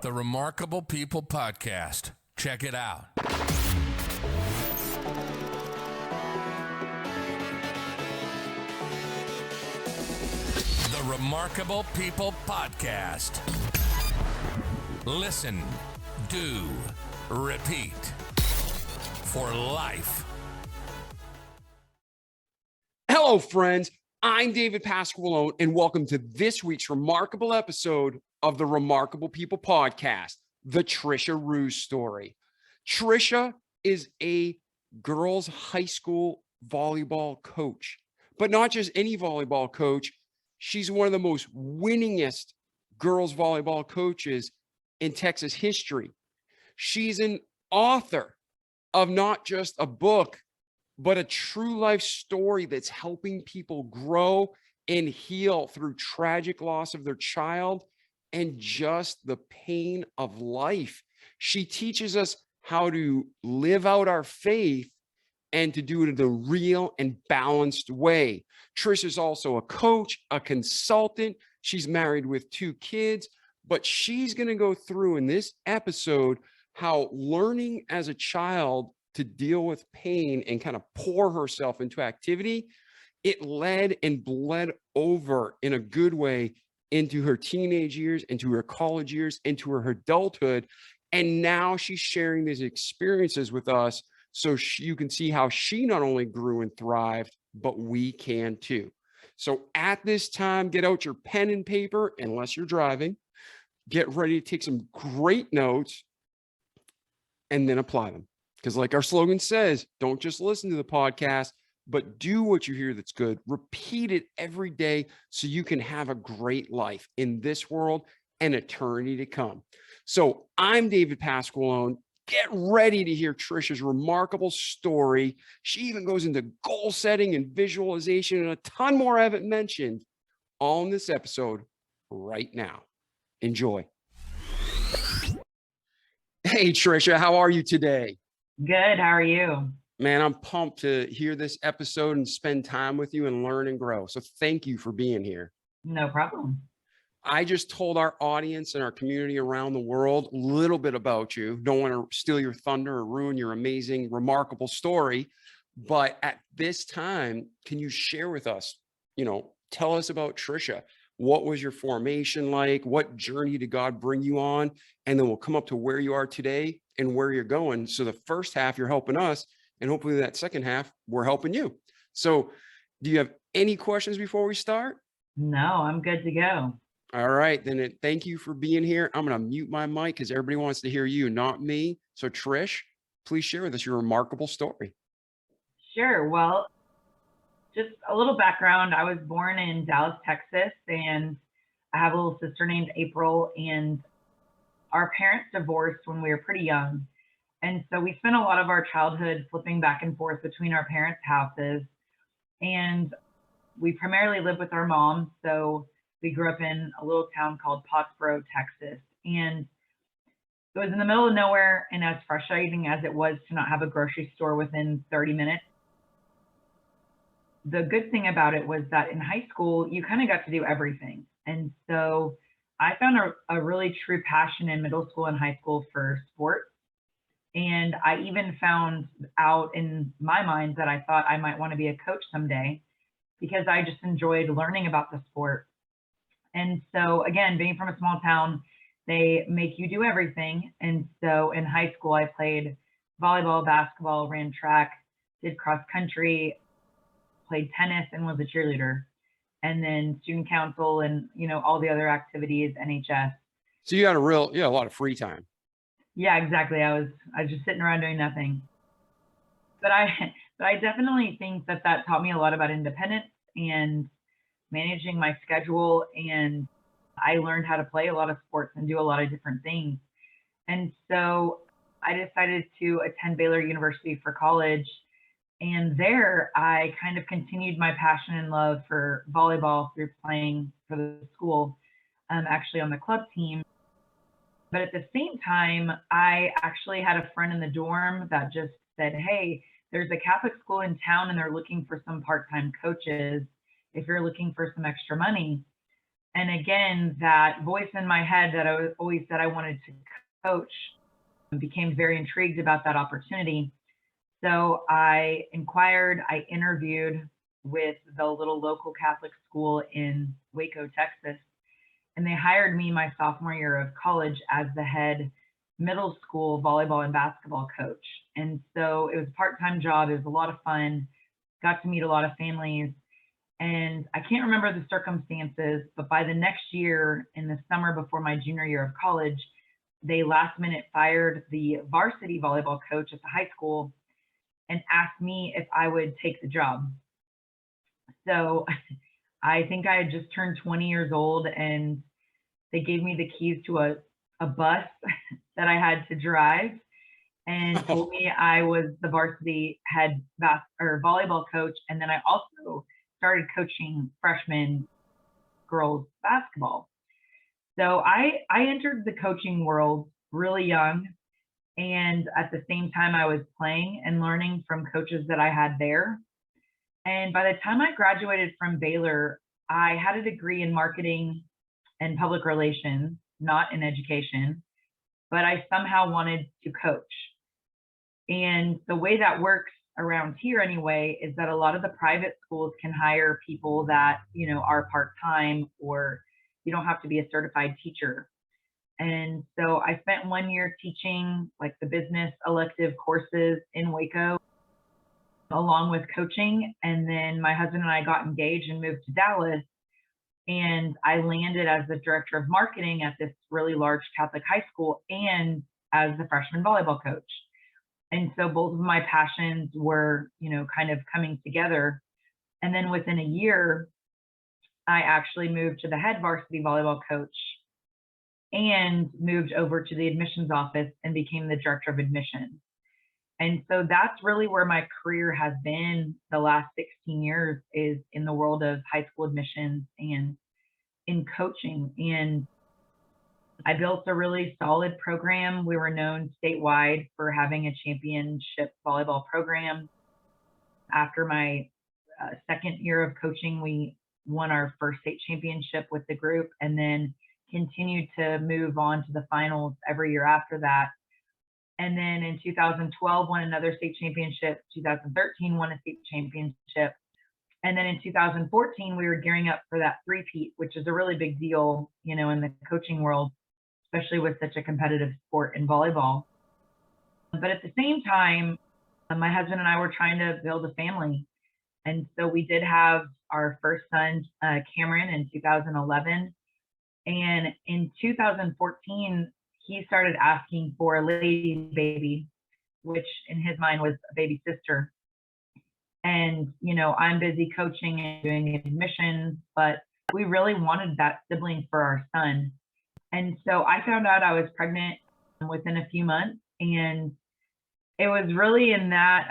The Remarkable People Podcast. Check it out. The Remarkable People Podcast. Listen, do, repeat. For life. Hello, friends. I'm David Pasqualone, and welcome to this week's remarkable episode of the Remarkable People Podcast, the Tricia Roos story. Tricia is a girls' high school volleyball coach, but not just any volleyball coach. She's one of the most winningest girls' volleyball coaches in Texas history. She's an author of not just a book, but a true life story that's helping people grow and heal through tragic loss of their child and just the pain of life. She teaches us how to live out our faith and to do it in a real and balanced way. Trish is also a coach, a consultant. She's married with 2 kids, but she's going to go through in this episode how learning as a child to deal with pain and kind of pour herself into activity, it led and bled over in a good way into her teenage years, into her college years, into her adulthood. And now she's sharing these experiences with us so you can see how she not only grew and thrived, but we can too. So at this time, get out your pen and paper, unless you're driving, get ready to take some great notes and then apply them. Because like our slogan says, don't just listen to the podcast, but do what you hear that's good. Repeat it every day so you can have a great life in this world and eternity to come. So I'm David Pasqualone. Get ready to hear Tricia's remarkable story. She even goes into goal setting and visualization and a ton more I haven't mentioned, all in this episode right now. Enjoy. Hey, Tricia, how are you today? Good. How are you? Man, I'm pumped to hear this episode and spend time with you and learn and grow. So thank you for being here. No problem. I just told our audience and our community around the world a little bit about you. Don't want to steal your thunder or ruin your amazing, remarkable story. But at this time, can you share with us, tell us about Tricia. What was your formation like? What journey did God bring you on? And then we'll come up to where you are today and where you're going. So the first half, you're helping us. And hopefully that second half, we're helping you. So do you have any questions before we start? No, I'm good to go. All right. Then thank you for being here. I'm going to mute my mic because everybody wants to hear you, not me. So Trish, please share with us your remarkable story. Sure. Well, just a little background. I was born in Dallas, Texas, and I have a little sister named April, and our parents divorced when we were pretty young. And so we spent a lot of our childhood flipping back and forth between our parents' houses. And we primarily lived with our mom. So we grew up in a little town called Pottsboro, Texas. And it was in the middle of nowhere, and as frustrating as it was to not have a grocery store within 30 minutes, the good thing about it was that in high school, you kind of got to do everything. And so I found a really true passion in middle school and high school for sports. And I even found out in my mind that I thought I might want to be a coach someday because I just enjoyed learning about the sport. And so again, being from a small town, they make you do everything. And so in high school, I played volleyball, basketball, ran track, did cross country, played tennis, and was a cheerleader. And then student council and, all the other activities, NHS. So you had a lot of free time. Yeah, exactly. I was just sitting around doing nothing. But I definitely think that taught me a lot about independence and managing my schedule. And I learned how to play a lot of sports and do a lot of different things. And so I decided to attend Baylor University for college. And there I kind of continued my passion and love for volleyball through playing for the school, actually on the club team. But at the same time, I actually had a friend in the dorm that just said, hey, there's a Catholic school in town and they're looking for some part-time coaches if you're looking for some extra money. And again, that voice in my head that I always said I wanted to coach became very intrigued about that opportunity. So I inquired, I interviewed with the little local Catholic school in Waco, Texas, and they hired me my sophomore year of college as the head middle school volleyball and basketball coach. And so it was a part-time job. It was a lot of fun, got to meet a lot of families. And I can't remember the circumstances, but by the next year, in the summer before my junior year of college, they last minute fired the varsity volleyball coach at the high school and asked me if I would take the job. So I think I had just turned 20 years old, and they gave me the keys to a bus that I had to drive and told me I was the varsity head volleyball coach. And then I also started coaching freshman girls basketball. So I entered the coaching world really young. And at the same time, I was playing and learning from coaches that I had there. And by the time I graduated from Baylor, I had a degree in marketing and public relations, not in education, but I somehow wanted to coach. And the way that works around here anyway is that a lot of the private schools can hire people that, are part-time, or you don't have to be a certified teacher. And so I spent 1 year teaching like the business elective courses in Waco along with coaching. And then my husband and I got engaged and moved to Dallas. And I landed as the director of marketing at this really large Catholic high school and as the freshman volleyball coach. And so both of my passions were, kind of coming together. And then within a year, I actually moved to the head varsity volleyball coach and moved over to the admissions office and became the director of admissions. And so that's really where my career has been the last 16 years, is in the world of high school admissions and in coaching. And I built a really solid program. We were known statewide for having a championship volleyball program. After my second year of coaching, we won our first state championship with the group, and then continued to move on to the finals every year after that. And then in 2012, won another state championship. 2013, won a state championship. And then in 2014, we were gearing up for that three-peat, which is a really big deal, in the coaching world, especially with such a competitive sport in volleyball. But at the same time, my husband and I were trying to build a family. And so we did have our first son, Cameron, in 2011. And in 2014, he started asking for a lady baby, which in his mind was a baby sister. And, I'm busy coaching and doing admissions, but we really wanted that sibling for our son. And so I found out I was pregnant within a few months. And it was really in that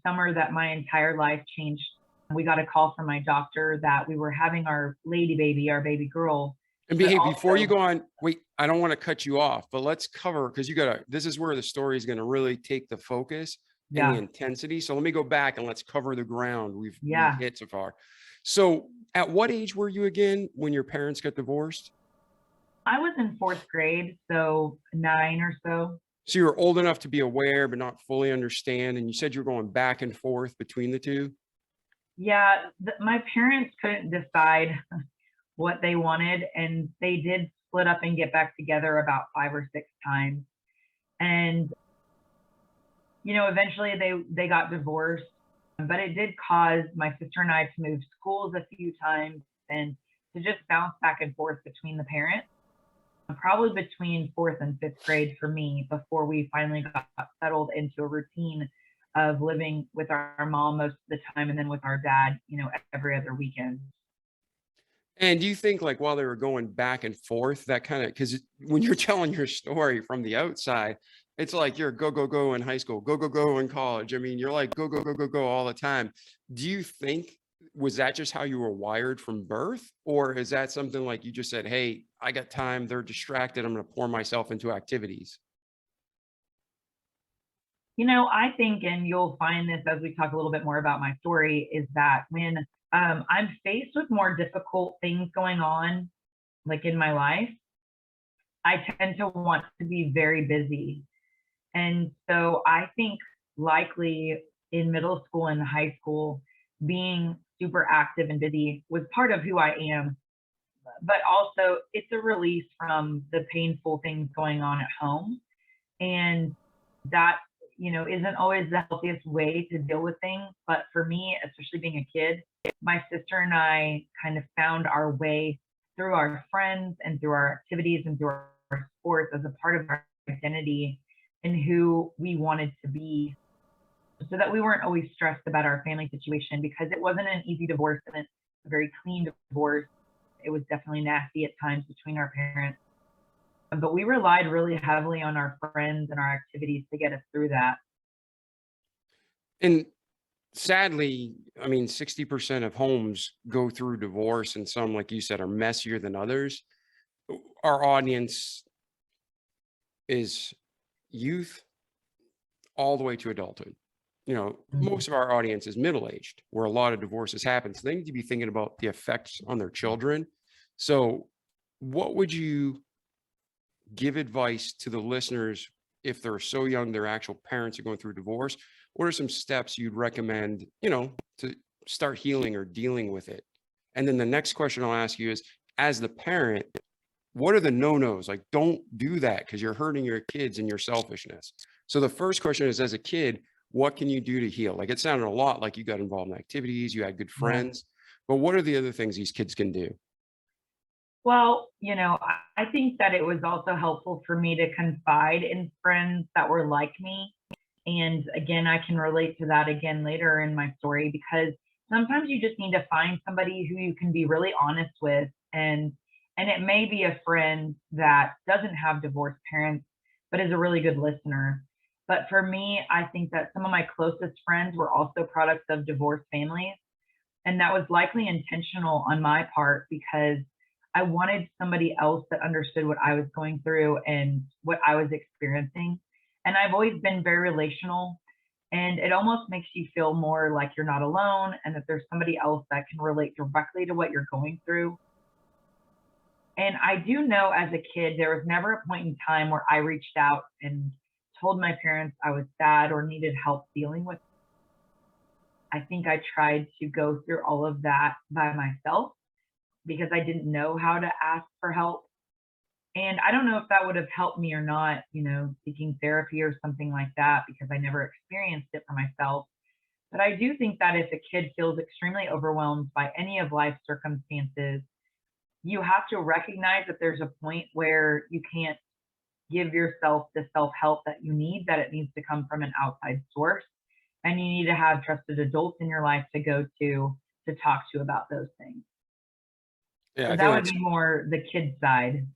summer that my entire life changed. We got a call from my doctor that we were having our lady baby, our baby girl. And before you go on, wait, I don't want to cut you off, but let's cover, because this is where the story is going to really take the focus and the intensity. So let me go back and let's cover the ground we've hit so far. So at what age were you again when your parents got divorced? I was in fourth grade, so 9 or so. So you were old enough to be aware, but not fully understand. And you said you were going back and forth between the two? Yeah, my parents couldn't decide what they wanted, and they did split up and get back together about 5 or 6 times. And, eventually they got divorced, but it did cause my sister and I to move schools a few times and to just bounce back and forth between the parents, probably between 4th and 5th grade for me, before we finally got settled into a routine of living with our mom most of the time, and then with our dad, every other weekend. And do you think, like, while they were going back and forth, that kind of, because when you're telling your story from the outside, it's like you're go, go, go in high school, go, go, go in college. I mean, you're like go, go, go, go, go all the time. Do you think, was that just how you were wired from birth? Or is that something like you just said, hey, I got time, they're distracted, I'm going to pour myself into activities? I think, and you'll find this as we talk a little bit more about my story, is that when I'm faced with more difficult things going on, like in my life, I tend to want to be very busy. And so I think likely in middle school and high school, being super active and busy was part of who I am. But also, it's a release from the painful things going on at home. And that, isn't always the healthiest way to deal with things. But for me, especially being a kid, my sister and I kind of found our way through our friends and through our activities and through our sports as a part of our identity and who we wanted to be, so that we weren't always stressed about our family situation, because it wasn't an easy divorce and a very clean divorce. It was definitely nasty at times between our parents, but we relied really heavily on our friends and our activities to get us through that. And sadly, I mean, 60% of homes go through divorce, and some, like you said, are messier than others. Our audience is youth all the way to adulthood. Most of our audience is middle-aged, where a lot of divorces happen. So they need to be thinking about the effects on their children. So what would you give advice to the listeners if they're so young, their actual parents are going through divorce? What are some steps you'd recommend, to start healing or dealing with it? And then the next question I'll ask you is, as the parent, what are the no-nos? Like, don't do that because you're hurting your kids and your selfishness. So the first question is, as a kid, what can you do to heal? Like, it sounded a lot like you got involved in activities, you had good friends, but what are the other things these kids can do? Well, I think that it was also helpful for me to confide in friends that were like me. And again, I can relate to that again later in my story, because sometimes you just need to find somebody who you can be really honest with. And it may be a friend that doesn't have divorced parents, but is a really good listener. But for me, I think that some of my closest friends were also products of divorced families. And that was likely intentional on my part, because I wanted somebody else that understood what I was going through and what I was experiencing. And I've always been very relational, and it almost makes you feel more like you're not alone and that there's somebody else that can relate directly to what you're going through. And I do know as a kid, there was never a point in time where I reached out and told my parents I was sad or needed help dealing with. I think I tried to go through all of that by myself because I didn't know how to ask for help. And I don't know if that would have helped me or not, seeking therapy or something like that, because I never experienced it for myself. But I do think that if a kid feels extremely overwhelmed by any of life's circumstances, you have to recognize that there's a point where you can't give yourself the self-help that you need, that it needs to come from an outside source. And you need to have trusted adults in your life to go to talk to about those things. Yeah, So I that think would that's be more the kid side.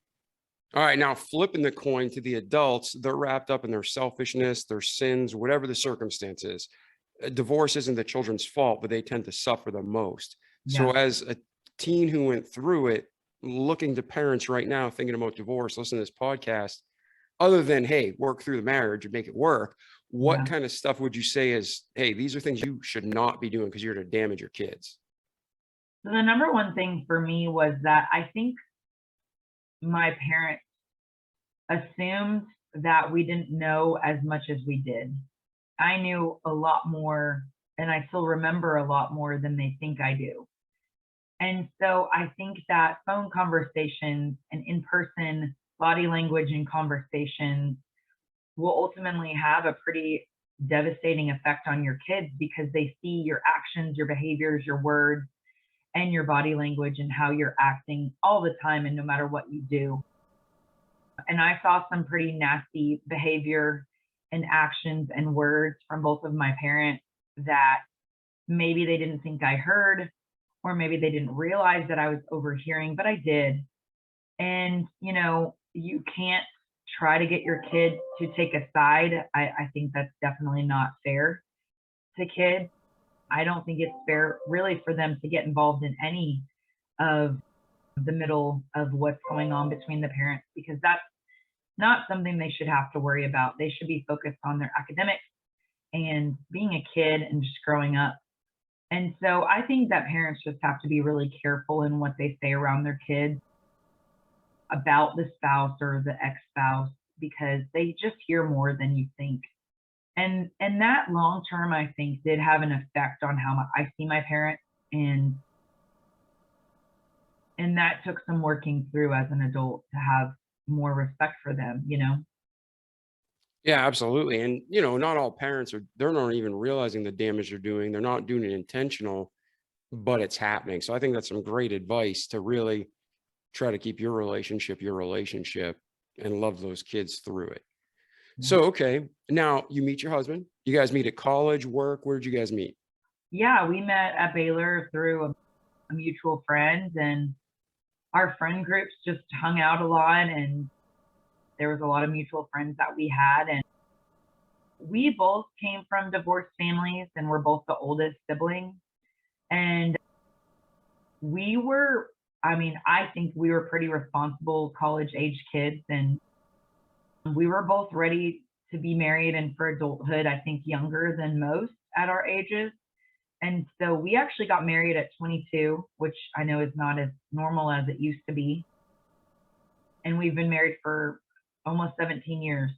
all right. Now, flipping the coin to the adults, they're wrapped up in their selfishness, their sins, whatever the circumstances. Divorce isn't the children's fault, but they tend to suffer the most. So Yeah. as a teen who went through it, looking to parents right now thinking about divorce, listen to this podcast, other than, hey, work through the marriage and make it work, what Yeah. kind of stuff would you say is, hey, these are things you should not be doing because you're going to damage your kids? So the number one thing for me was that I think my parents assumed that we didn't know as much as we did. I knew a lot more, and I still remember a lot more than they think I do. And so I think that phone conversations and in-person body language and conversations will ultimately have a pretty devastating effect on your kids, because they see your actions, your behaviors, your words, and your body language and how you're acting all the time and no matter what you do. And I saw some pretty nasty behavior and actions and words from both of my parents that maybe they didn't think I heard, or maybe they didn't realize that I was overhearing, but I did. And, you can't try to get your kid to take a side. I think that's definitely not fair to kids. I don't think it's fair really for them to get involved in any of the middle of what's going on between the parents, because that's not something they should have to worry about. They should be focused on their academics and being a kid and just growing up. And so I think that parents just have to be really careful in what they say around their kids. about the spouse or the ex-spouse because they just hear more than you think. And that long term, I think, did have an effect on how I see my parents, and that took some working through as an adult to have more respect for them, you know? Yeah, absolutely. And, not all parents they're not even realizing the damage they're doing. They're not doing it intentional, but it's happening. So I think that's some great advice to really try to keep your relationship and love those kids through it. Yeah. So, okay. Now you meet your husband. You guys meet at college, work. Where did you guys meet? Yeah, we met at Baylor through a mutual friend, and our friend groups just hung out a lot, and there was a lot of mutual friends that we had, and we both came from divorced families and we're both the oldest sibling. And we were, I mean, I think we were pretty responsible college age kids, and we were both ready to be married and for adulthood, I think younger than most at our ages. And so we actually got married at 22, which I know is not as normal as it used to be. And we've been married for almost 17 years.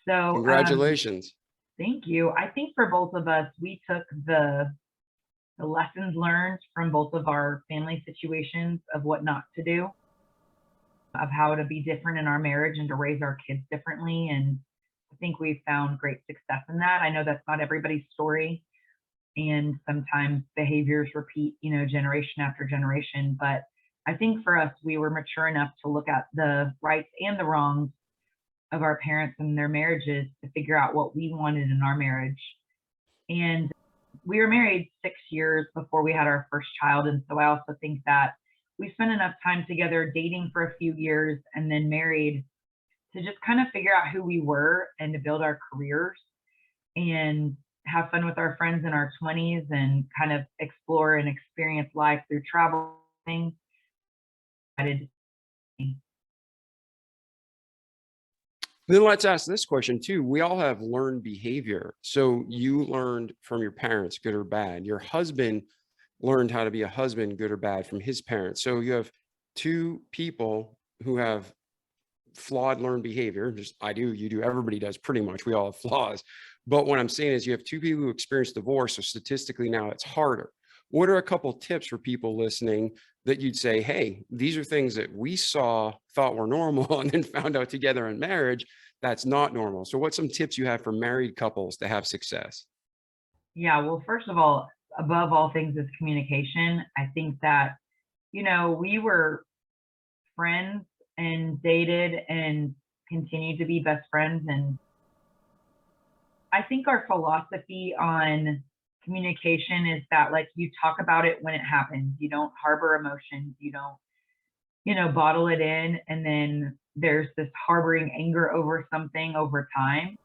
So Congratulations. thank you. I think for both of us, we took the lessons learned from both of our family situations of what not to do, of how to be different in our marriage and to raise our kids differently. And I think we've found great success in that. I know that's not everybody's story, and sometimes behaviors repeat, generation after generation. But I think for us, we were mature enough to look at the rights and the wrongs of our parents and their marriages to figure out what we wanted in our marriage. And we were married 6 years before we had our first child. And so I also think that we spent enough time together dating for a few years and then married to just kind of figure out who we were and to build our careers and have fun with our friends in our 20s and kind of explore and experience life through traveling. Then let's ask this question too. We all have learned behavior. So you learned from your parents, good or bad. Your husband learned how to be a husband, good or bad, from his parents. So you have two people who have flawed learned behavior. Just I do, you do, everybody does pretty much. We all have flaws. But what I'm saying is you have two people who experience divorce. So statistically now it's harder. What are a couple tips for people listening that you'd say, hey, these are things that we thought were normal and then found out together in marriage that's not normal? So what's some tips you have for married couples to have success? Yeah, well, first of all, above all things is communication. I think that, we were friends and dated and continued to be best friends. And I think our philosophy on communication is that, like, you talk about it when it happens. You don't harbor emotions. You don't, bottle it in. And then there's this harboring anger over something over time.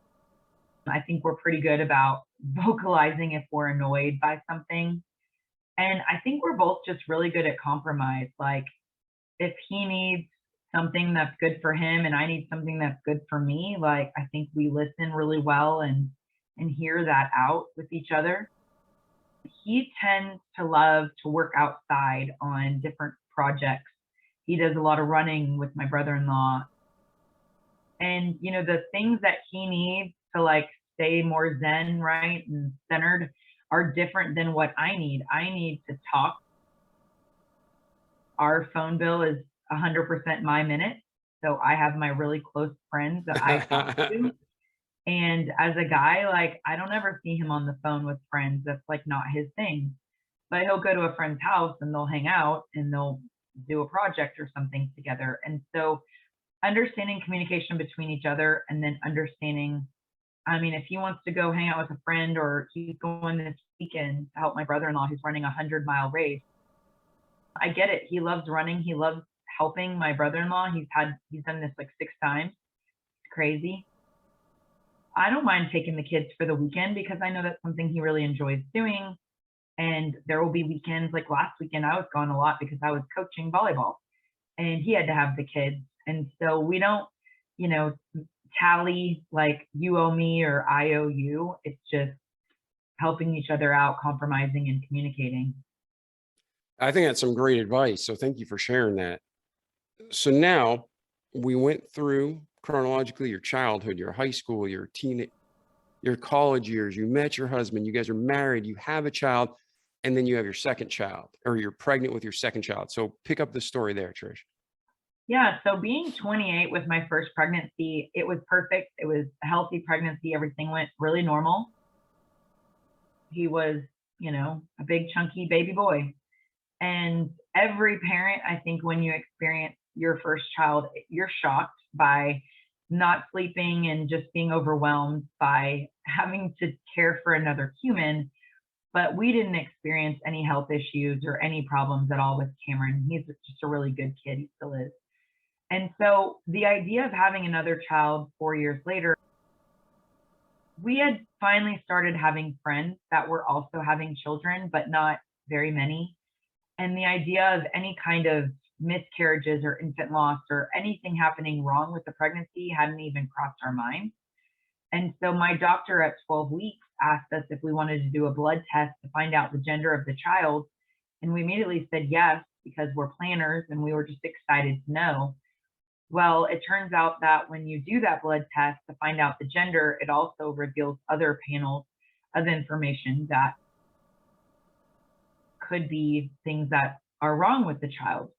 I think we're pretty good about vocalizing if we're annoyed by something. And I think we're both just really good at compromise. Like, if he needs something that's good for him and I need something that's good for me, like, I think we listen really well and hear that out with each other. He tends to love to work outside on different projects. He does a lot of running with my brother-in-law. And, the things that he needs to, like, stay more zen, right, and centered are different than what I need. I need to talk. Our phone bill is 100% my minute. So I have my really close friends that I talk to. And as a guy, like, I don't ever see him on the phone with friends. That's, like, not his thing. But he'll go to a friend's house and they'll hang out and they'll do a project or something together. And so understanding communication between each other, and then understanding, I mean, if he wants to go hang out with a friend, or he's going this weekend to help my brother-in-law who's running a 100-mile race, I get it. He loves running. He loves helping my brother-in-law. He's done this like 6 times. It's crazy. I don't mind taking the kids for the weekend because I know that's something he really enjoys doing. And there will be weekends, like last weekend, I was gone a lot because I was coaching volleyball and he had to have the kids. And so we don't, tally like you owe me or I owe you. It's just helping each other out, compromising and communicating. I think that's some great advice. So thank you for sharing that. So now we went through chronologically your childhood, your high school, your your college years. You met your husband, you guys are married, you have a child, and then you have your second child, or you're pregnant with your second child. So pick up the story there, Trish. Yeah, so being 28 with my first pregnancy, it was perfect. It was a healthy pregnancy. Everything went really normal. He was, a big chunky baby boy. And every parent, I think, when you experience your first child, you're shocked by not sleeping and just being overwhelmed by having to care for another human. But we didn't experience any health issues or any problems at all with Cameron. He's just a really good kid. He still is. And so the idea of having another child 4 years later, we had finally started having friends that were also having children, but not very many. And the idea of any kind of miscarriages or infant loss or anything happening wrong with the pregnancy hadn't even crossed our minds. And so my doctor at 12 weeks asked us if we wanted to do a blood test to find out the gender of the child. And we immediately said yes, because we're planners and we were just excited to know. Well, it turns out that when you do that blood test to find out the gender, it also reveals other panels of information that could be things that are wrong with the child.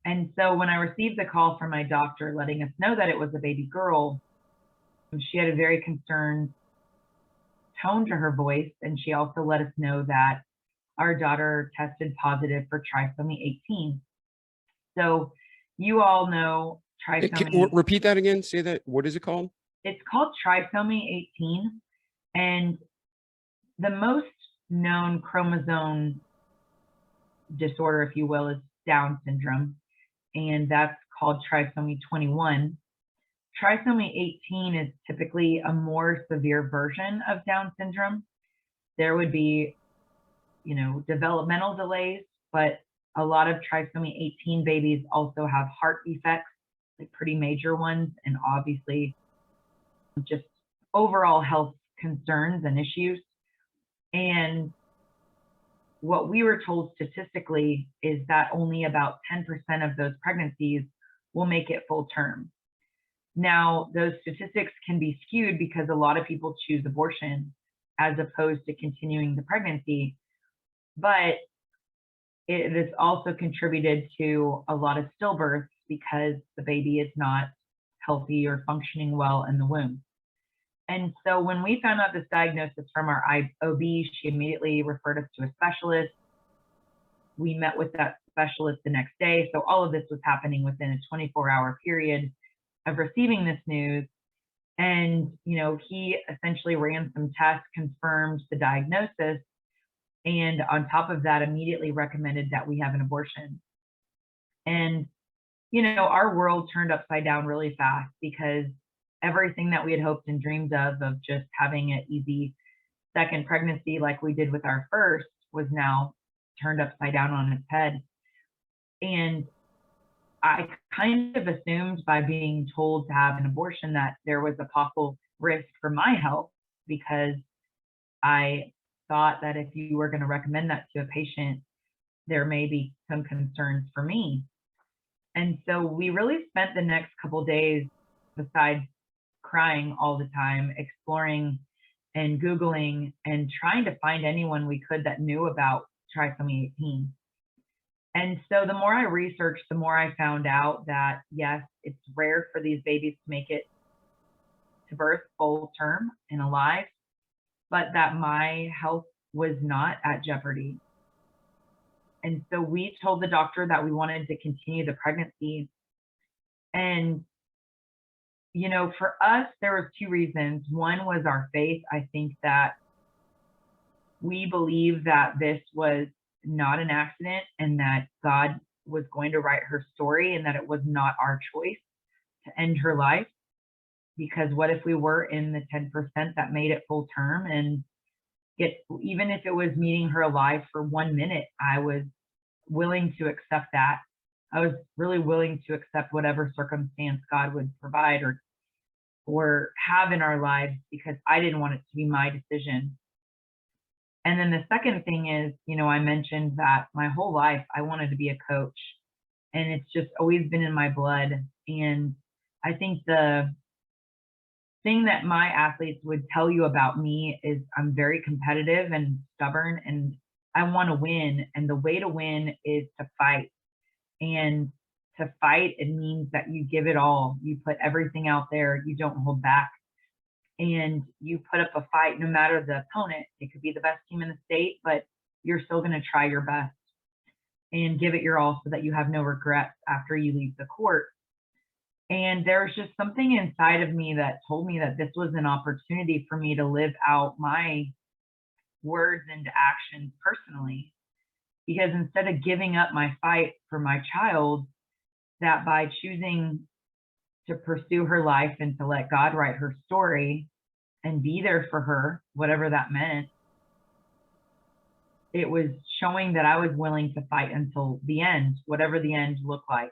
And so when I received the call from my doctor letting us know that it was a baby girl, she had a very concerned tone to her voice. And she also let us know that our daughter tested positive for trisomy 18. So you all know trisomy. Repeat that again. Say that. What is it called? It's called trisomy 18. And the most known chromosome disorder, if you will, is Down syndrome. And that's called trisomy 21. Trisomy 18 is typically a more severe version of Down syndrome. There would be, developmental delays, but a lot of trisomy 18 babies also have heart defects, like pretty major ones, and obviously just overall health concerns and issues. And what we were told statistically is that only about 10% of those pregnancies will make it full term. Now, those statistics can be skewed because a lot of people choose abortion as opposed to continuing the pregnancy, but it has also contributed to a lot of stillbirths because the baby is not healthy or functioning well in the womb. And so when we found out this diagnosis from our OB, she immediately referred us to a specialist. We met with that specialist the next day. So all of this was happening within a 24-hour period of receiving this news. And, he essentially ran some tests, confirmed the diagnosis, and on top of that, immediately recommended that we have an abortion. And, our world turned upside down really fast because everything that we had hoped and dreamed of just having an easy second pregnancy like we did with our first was now turned upside down on its head. And I kind of assumed by being told to have an abortion that there was a possible risk for my health, because I thought that if you were going to recommend that to a patient, there may be some concerns for me. And so we really spent the next couple of days, besides crying all the time, exploring and Googling and trying to find anyone we could that knew about trisomy 18. And so the more I researched, the more I found out that, yes, it's rare for these babies to make it to birth full term and alive, but that my health was not at jeopardy. And so we told the doctor that we wanted to continue the pregnancy. And, for us, there was two reasons. One was our faith. I think that we believe that this was not an accident and that God was going to write her story and that it was not our choice to end her life. Because what if we were in the 10% that made it full term, and even if it was meeting her alive for 1 minute, I was willing to accept that. I was really willing to accept whatever circumstance God would provide or have in our lives, because I didn't want it to be my decision. And then the second thing is, I mentioned that my whole life I wanted to be a coach. and it's just always been in my blood. And I think the thing that my athletes would tell you about me is I'm very competitive and stubborn, and I want to win. And the way to win is to fight. And to fight, it means that you give it all. You put everything out there. You don't hold back. And you put up a fight no matter the opponent. It could be the best team in the state, but you're still going to try your best and give it your all so that you have no regrets after you leave the court. And there's just something inside of me that told me that this was an opportunity for me to live out my words and actions personally. Because instead of giving up my fight for my child, that by choosing to pursue her life and to let God write her story and be there for her, whatever that meant, it was showing that I was willing to fight until the end, whatever the end looked like.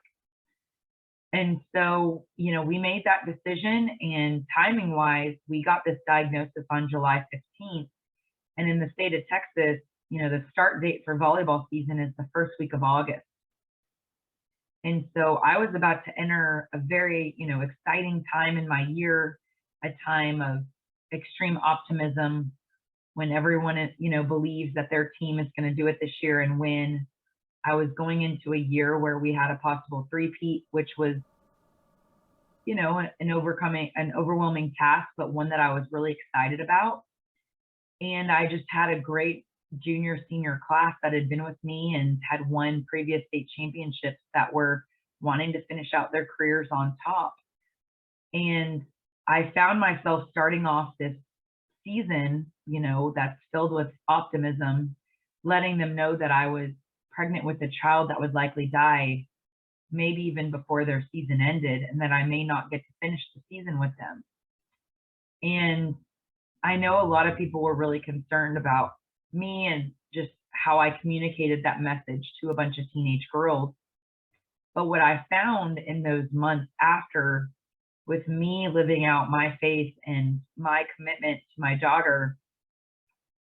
And so, we made that decision, and timing wise, we got this diagnosis on July 15th. And in the state of Texas, the start date for volleyball season is the first week of August. And so I was about to enter a very, exciting time in my year, a time of extreme optimism when everyone, believes that their team is going to do it this year and win. I was going into a year where we had a possible three-peat, which was, an overwhelming task, but one that I was really excited about. And I just had a great junior, senior class that had been with me and had won previous state championships that were wanting to finish out their careers on top. And I found myself starting off this season, that's filled with optimism, letting them know that I was pregnant with a child that would likely die, maybe even before their season ended, and that I may not get to finish the season with them. And I know a lot of people were really concerned about me and just how I communicated that message to a bunch of teenage girls. But what I found in those months after, with me living out my faith and my commitment to my daughter,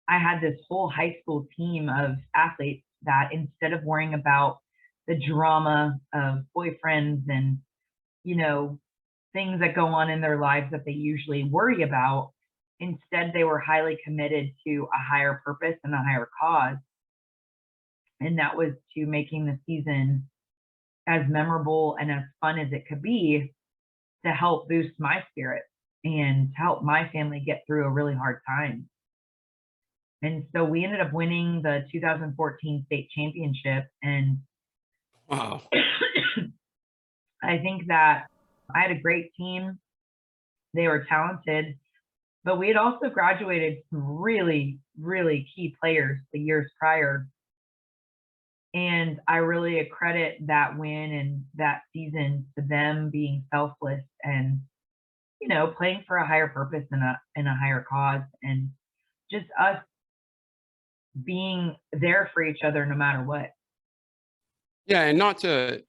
I had this whole high school team of athletes that, instead of worrying about the drama of boyfriends and, things that go on in their lives that they usually worry about, instead they were highly committed to a higher purpose and a higher cause. And that was to making the season as memorable and as fun as it could be, to help boost my spirit and to help my family get through a really hard time. And so we ended up winning the 2014 state championship. And Wow. I think that I had a great team. They were talented, but we had also graduated some really, really key players the years prior. And I really accredit that win and that season to them being selfless and, playing for a higher purpose and a higher cause, and just us being there for each other no matter what. Yeah, and not to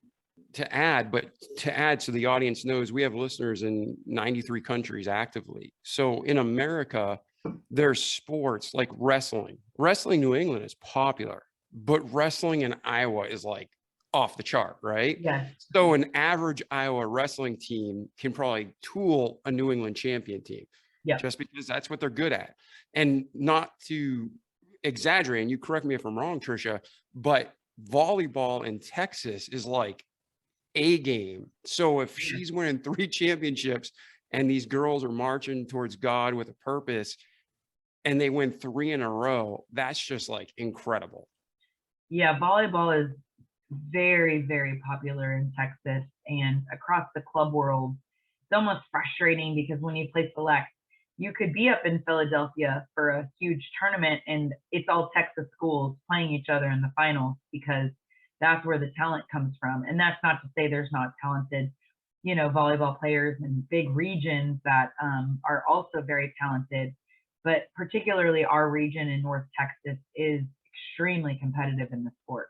add, but to add so the audience knows, we have listeners in 93 countries actively. So in America, there's sports like wrestling. Wrestling New England is popular, but wrestling in Iowa is like off the chart, right? Yes. So an average Iowa wrestling team can probably tool a New England champion team, just because that's what they're good at. And not to exaggerate, and you correct me if I'm wrong, Tricia, but volleyball in Texas is like a game. So if she's winning 3 championships and these girls are marching towards God with a purpose and they win 3 in a row, that's just like incredible. Yeah, volleyball is very, very popular in Texas and across the club world. It's almost frustrating because when you play select, you could be up in Philadelphia for a huge tournament and it's all Texas schools playing each other in the finals, because that's where the talent comes from. And that's not to say there's not talented, volleyball players in big regions that are also very talented, but particularly our region in North Texas is extremely competitive in the sport.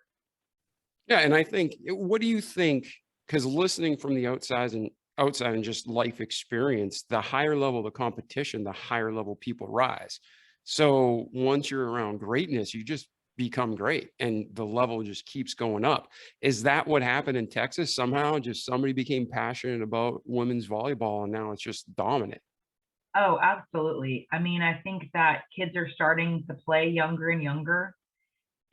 Yeah, and I think, what do you think? Because listening from the outside and just life experience, the higher level the competition, the higher level people rise. So once you're around greatness, you just become great, and the level just keeps going up. Is that what happened in Texas? Somehow just somebody became passionate about women's volleyball and now it's just dominant. Oh, absolutely. I mean, I think that kids are starting to play younger and younger.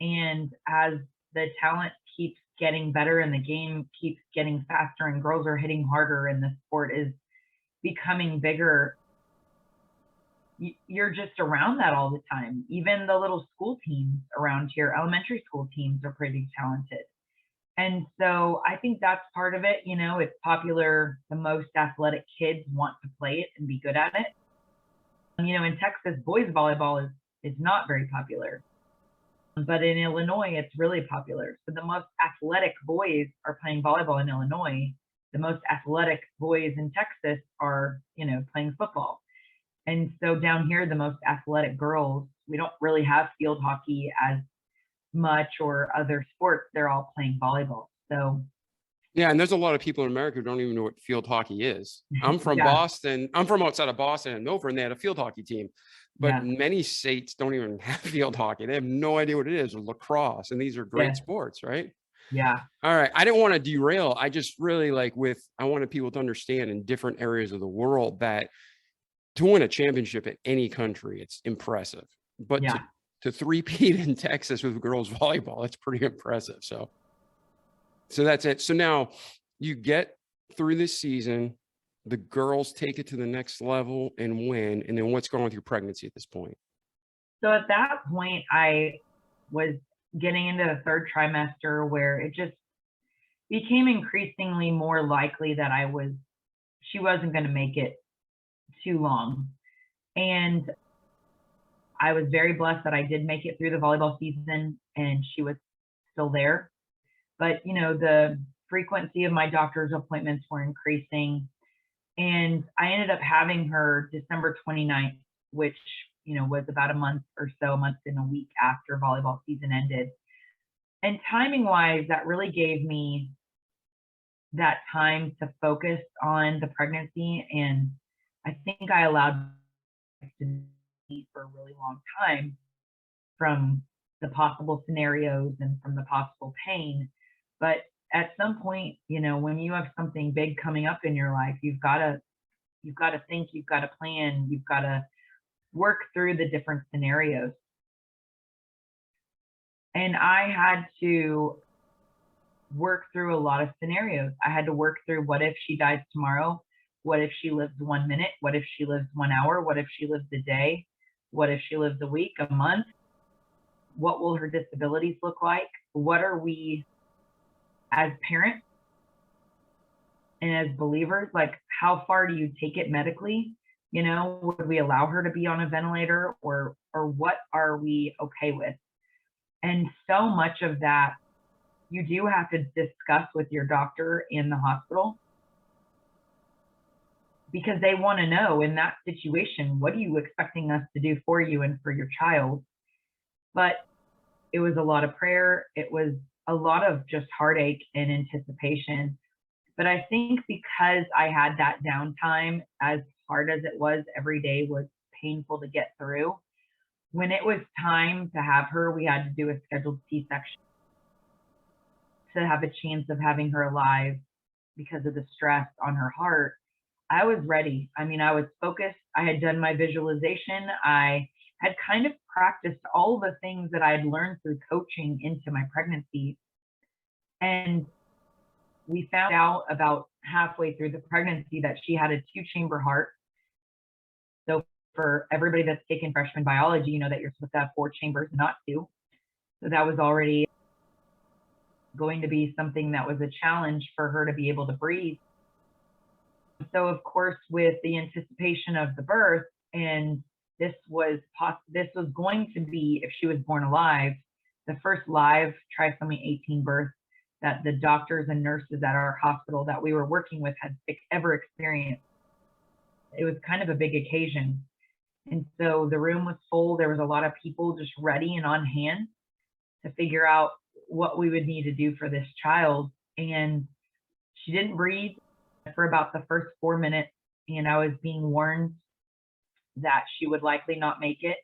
And as the talent keeps getting better and the game keeps getting faster and girls are hitting harder and the sport is becoming bigger, you're just around that all the time. Even the little school teams around here, elementary school teams, are pretty talented. And so I think that's part of it. You know, it's popular. The most athletic kids want to play it and be good at it. You know, in Texas, boys volleyball is not very popular, but in Illinois, it's really popular. So the most athletic boys are playing volleyball in Illinois. The most athletic boys in Texas are, you know, playing football. And so down here, the most athletic girls, we don't really have field hockey as much or other sports. They're all playing volleyball. So Yeah, and there's a lot of people in America who don't even know what field hockey is. I'm from yeah, Boston. I'm from outside of Boston and Milford, and they had a field hockey team. But yeah, many states don't even have field hockey. They have no idea what it is, or lacrosse. And these are yeah, great sports, right? yeah. All right. I didn't want to derail. I just really I wanted people to understand in different areas of the world that to win a championship in any country, it's impressive. But Yeah. to three-peat in Texas with girls volleyball, that's pretty impressive. So that's it. So now you get through this season, the girls take it to the next level and win. And then what's going on with your pregnancy at this point? So at that point, I was getting into the third trimester where it just became increasingly more likely that she wasn't going to make it too long. And I was very blessed that I did make it through the volleyball season and she was still there. But, you know, the frequency of my doctor's appointments were increasing. And I ended up having her December 29th, which, you know, was about a month and a week after volleyball season ended. And timing wise, that really gave me that time to focus on the pregnancy. And I think I allowed to be for a really long time from the possible scenarios and from the possible pain. But at some point, you know, when you have something big coming up in your life, you've got to think, you've got to plan, you've got to work through the different scenarios. And I had to work through a lot of scenarios. I had to work through, what if she dies tomorrow? What if she lives 1 minute? What if she lives 1 hour? What if she lives a day? What if she lives a week, a month? What will her disabilities look like? What are we as parents and as believers, like, how far do you take it medically? You know, would we allow her to be on a ventilator, or what are we okay with? And so much of that you do have to discuss with your doctor in the hospital, because they want to know, in that situation, what are you expecting us to do for you and for your child? But it was a lot of prayer. It was a lot of just heartache and anticipation. But I think because I had that downtime, as hard as it was, every day was painful to get through. When it was time to have her, we had to do a scheduled C-section to have a chance of having her alive because of the stress on her heart. I was ready. I mean, I was focused. I had done my visualization. I had kind of practiced all the things that I had learned through coaching into my pregnancy. And we found out about halfway through the pregnancy that she had a 2-chamber heart. So for everybody that's taken freshman biology, you know that you're supposed to have 4 chambers, not 2. So that was already going to be something that was a challenge for her to be able to breathe. So of course, with the anticipation of the birth, and this was going to be, if she was born alive, the first live trisomy 18 birth that the doctors and nurses at our hospital that we were working with had ever experienced. It was kind of a big occasion. And so the room was full. There was a lot of people just ready and on hand to figure out what we would need to do for this child. And she didn't breathe for about the first 4 minutes. And I was being warned that she would likely not make it.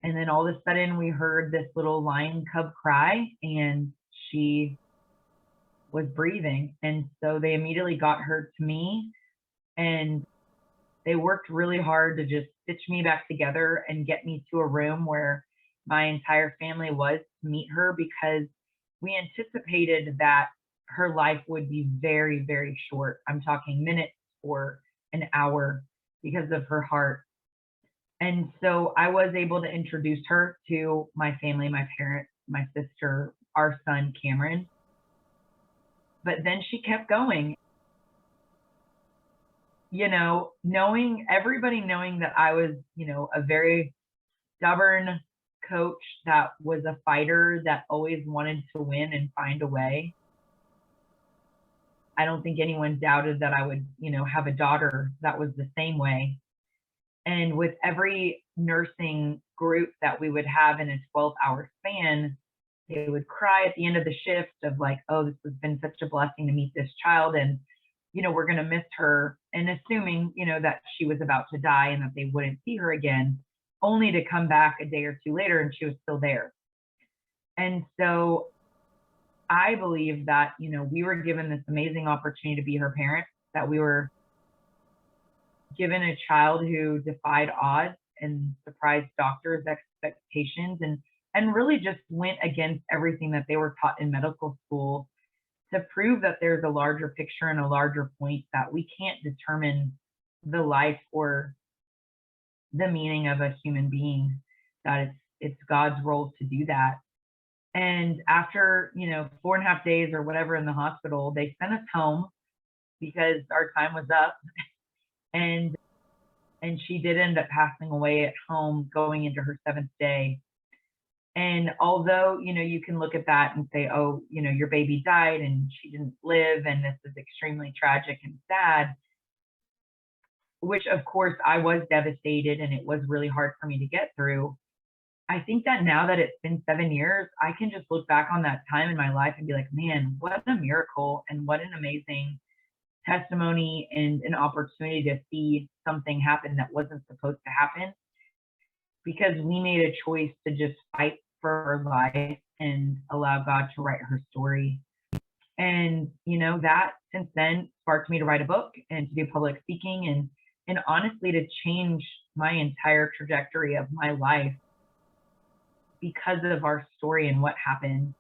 And then all of a sudden we heard this little lion cub cry, and she was breathing. And so they immediately got her to me, and they worked really hard to just stitch me back together and get me to a room where my entire family was to meet her, because we anticipated that her life would be very, very short. I'm talking minutes or an hour because of her heart. And so I was able to introduce her to my family, my parents, my sister, our son, Cameron. But then she kept going. You know, everybody knowing that I was, a very stubborn coach that was a fighter that always wanted to win and find a way. I don't think anyone doubted that I would, have a daughter that was the same way. And with every nursing group that we would have in a 12-hour span, they would cry at the end of the shift of like, oh, this has been such a blessing to meet this child. And, we're going to miss her. And assuming, that she was about to die and that they wouldn't see her again, only to come back a day or two later and she was still there. And so I believe that, we were given this amazing opportunity to be her parents, that we were given a child who defied odds and surprised doctors' expectations, and really just went against everything that they were taught in medical school, to prove that there's a larger picture and a larger point, that we can't determine the life or the meaning of a human being, that it's God's role to do that. And after, 4.5 days or whatever in the hospital, they sent us home because our time was up. And she did end up passing away at home, going into her 7th day. And although, you can look at that and say, oh, your baby died and she didn't live, and this is extremely tragic and sad, which of course I was devastated and it was really hard for me to get through. I think that now that it's been 7 years, I can just look back on that time in my life and be like, man, what a miracle and what an amazing testimony and an opportunity to see something happen that wasn't supposed to happen, because we made a choice to just fight for her life and allow God to write her story. And, that since then sparked me to write a book and to do public speaking, and honestly to change my entire trajectory of my life because of our story and what happened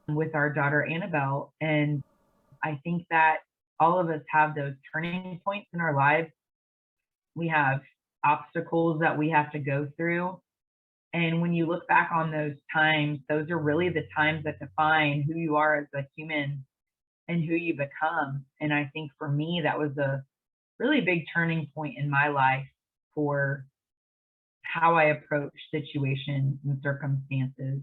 with our daughter, Annabelle. And I think that all of us have those turning points in our lives. We have obstacles that we have to go through. And when you look back on those times, those are really the times that define who you are as a human and who you become. And I think for me, that was a really big turning point in my life for how I approach situations and circumstances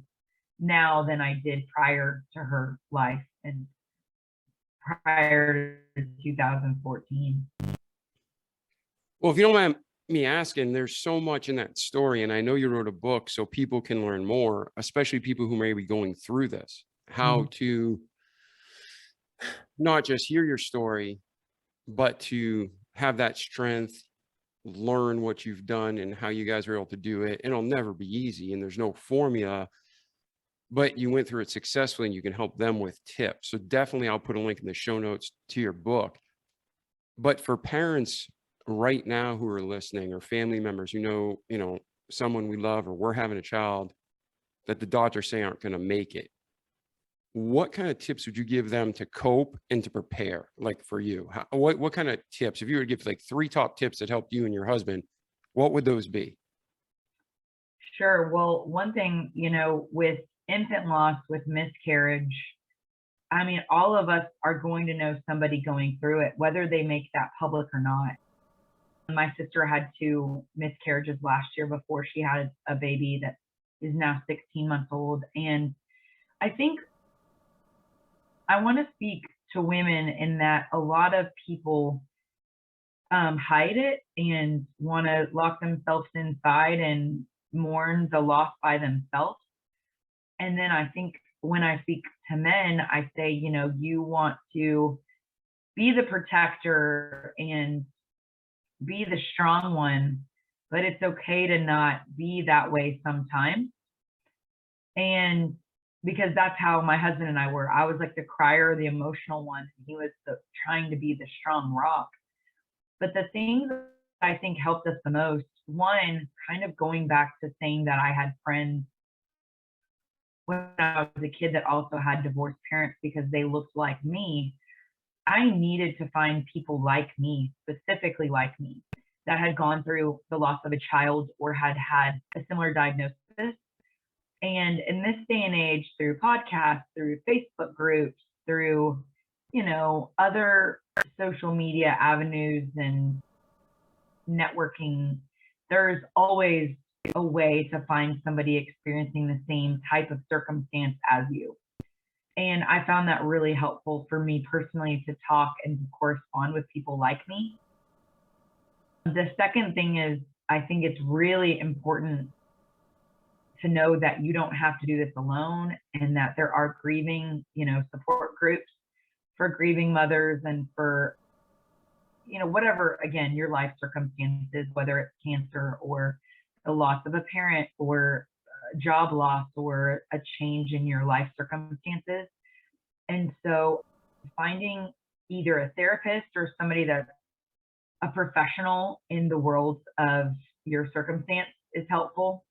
now than I did prior to her life and prior to 2014. Well, if you don't mind me asking, there's so much in that story, and I know you wrote a book so people can learn more, especially people who may be going through this, how to not just hear your story, but to have that strength, learn what you've done and how you guys were able to do it. And it'll never be easy, and there's no formula, but you went through it successfully, and you can help them with tips. So definitely I'll put a link in the show notes to your book. But for parents right now who are listening, or family members, someone we love, or we're having a child that the doctors say aren't going to make it, what kind of tips would you give them to cope and to prepare? Like for you, what kind of tips, if you were to give like 3 top tips that helped you and your husband, what would those be? Sure. Well, one thing, with infant loss, with miscarriage, I mean, all of us are going to know somebody going through it, whether they make that public or not. My sister had 2 miscarriages last year before she had a baby that is now 16 months old. And I think I want to speak to women in that a lot of people hide it and want to lock themselves inside and mourn the loss by themselves. And then I think when I speak to men, I say, you want to be the protector and be the strong one but it's okay to not be that way sometimes. And because that's how my husband and I were. I was like the crier, the emotional one. And he was trying to be the strong rock. But the thing that I think helped us the most, one, kind of going back to saying that I had friends when I was a kid that also had divorced parents because they looked like me. I needed to find people like me, specifically like me, that had gone through the loss of a child or had had a similar diagnosis. And in this day and age, through podcasts, through Facebook groups, through, other social media avenues and networking, there's always a way to find somebody experiencing the same type of circumstance as you. And I found that really helpful for me personally to talk and to correspond with people like me. The second thing is, I think it's really important to know that you don't have to do this alone and that there are grieving, support groups for grieving mothers and for, whatever, again, your life circumstances, whether it's cancer or the loss of a parent or job loss or a change in your life circumstances. And so finding either a therapist or somebody that's a professional in the world of your circumstance is helpful.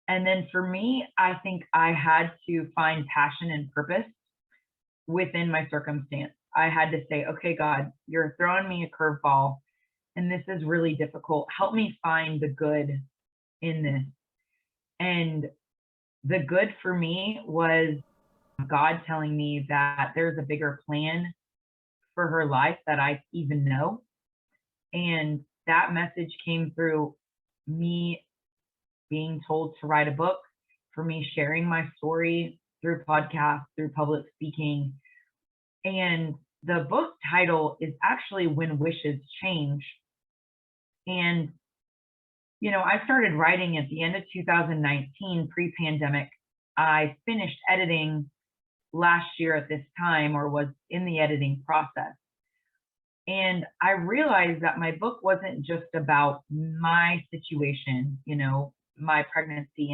And then for me, I think I had to find passion and purpose within my circumstance. I had to say, okay, God, you're throwing me a curveball and this is really difficult. Help me find the good in this. And the good for me was God telling me that there's a bigger plan for her life that I even know. And that message came through me being told to write a book, for me sharing my story through podcasts, through public speaking. And the book title is actually When Wishes Change. And, I started writing at the end of 2019, pre-pandemic. I finished editing last year at this time, or was in the editing process. And I realized that my book wasn't just about my situation, my pregnancy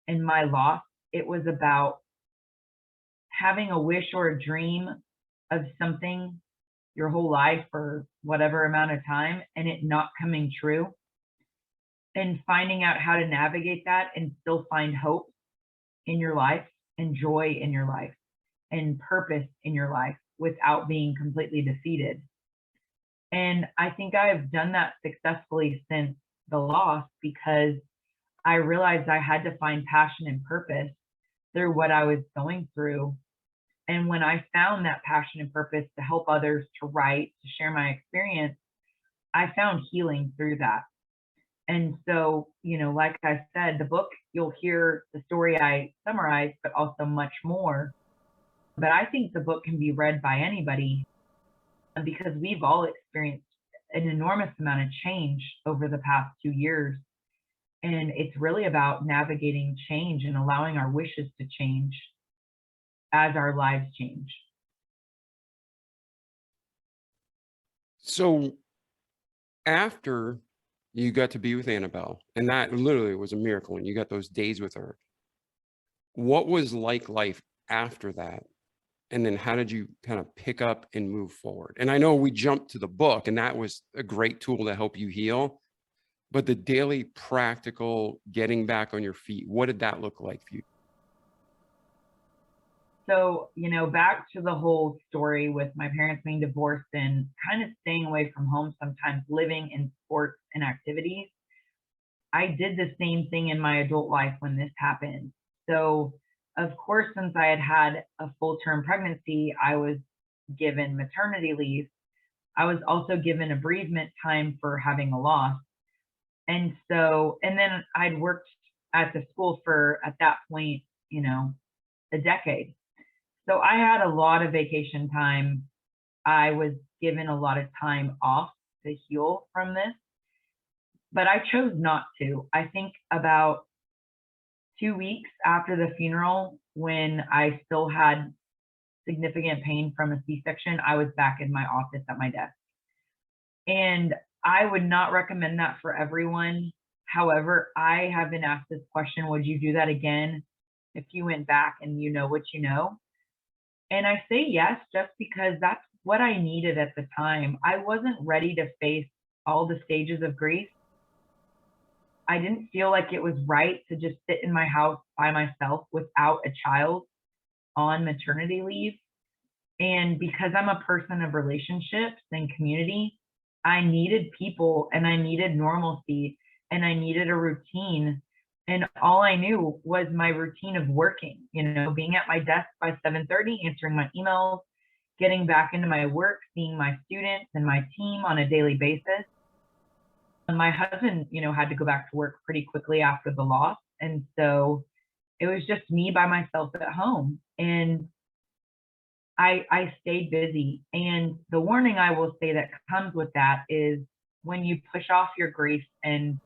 and my loss. It was about having a wish or a dream of something your whole life or whatever amount of time and it not coming true, and finding out how to navigate that and still find hope in your life and joy in your life and purpose in your life without being completely defeated. And I think I've done that successfully since the loss, because I realized I had to find passion and purpose through what I was going through. And when I found that passion and purpose to help others, to write, to share my experience, I found healing through that. And so, like I said, the book, you'll hear the story I summarized, but also much more. But I think the book can be read by anybody because we've all experienced an enormous amount of change over the past 2 years. And it's really about navigating change and allowing our wishes to change as our lives change. So after you got to be with Annabelle, and that literally was a miracle, and you got those days with her, what was like life after that? And then how did you kind of pick up and move forward? And I know we jumped to the book, and that was a great tool to help you heal, but the daily practical getting back on your feet, what did that look like for you? So, back to the whole story with my parents being divorced and kind of staying away from home, sometimes living in sports and activities. I did the same thing in my adult life when this happened. So, of course, since I had had a full-term pregnancy, I was given maternity leave. I was also given a bereavement time for having a loss. And then I'd worked at the school for, at that point, a decade. So I had a lot of vacation time. I was given a lot of time off to heal from this, but I chose not to. I think about 2 weeks after the funeral, when I still had significant pain from a C-section, I was back in my office at my desk. And I would not recommend that for everyone. However, I have been asked this question, would you do that again if you went back and you know what you know? And I say yes, just because that's what I needed at the time. I wasn't ready to face all the stages of grief. I didn't feel like it was right to just sit in my house by myself without a child on maternity leave. And because I'm a person of relationships and community, I needed people and I needed normalcy and I needed a routine. And all I knew was my routine of working, being at my desk by 7:30, answering my emails, getting back into my work, seeing my students and my team on a daily basis. And my husband, had to go back to work pretty quickly after the loss. And so it was just me by myself at home. And I stayed busy. And the warning I will say that comes with that is when you push off your grief and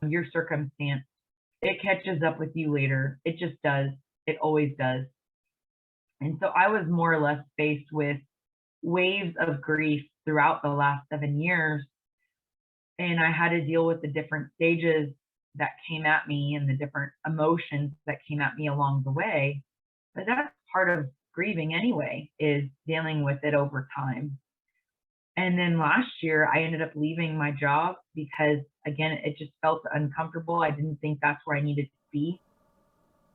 your circumstance, it catches up with you later. It just does. It always does. And so I was more or less faced with waves of grief throughout the last 7 years. And I had to deal with the different stages that came at me and the different emotions that came at me along the way. But that's part of grieving anyway, is dealing with it over time. And then last year, I ended up leaving my job because, again, it just felt uncomfortable. I didn't think that's where I needed to be.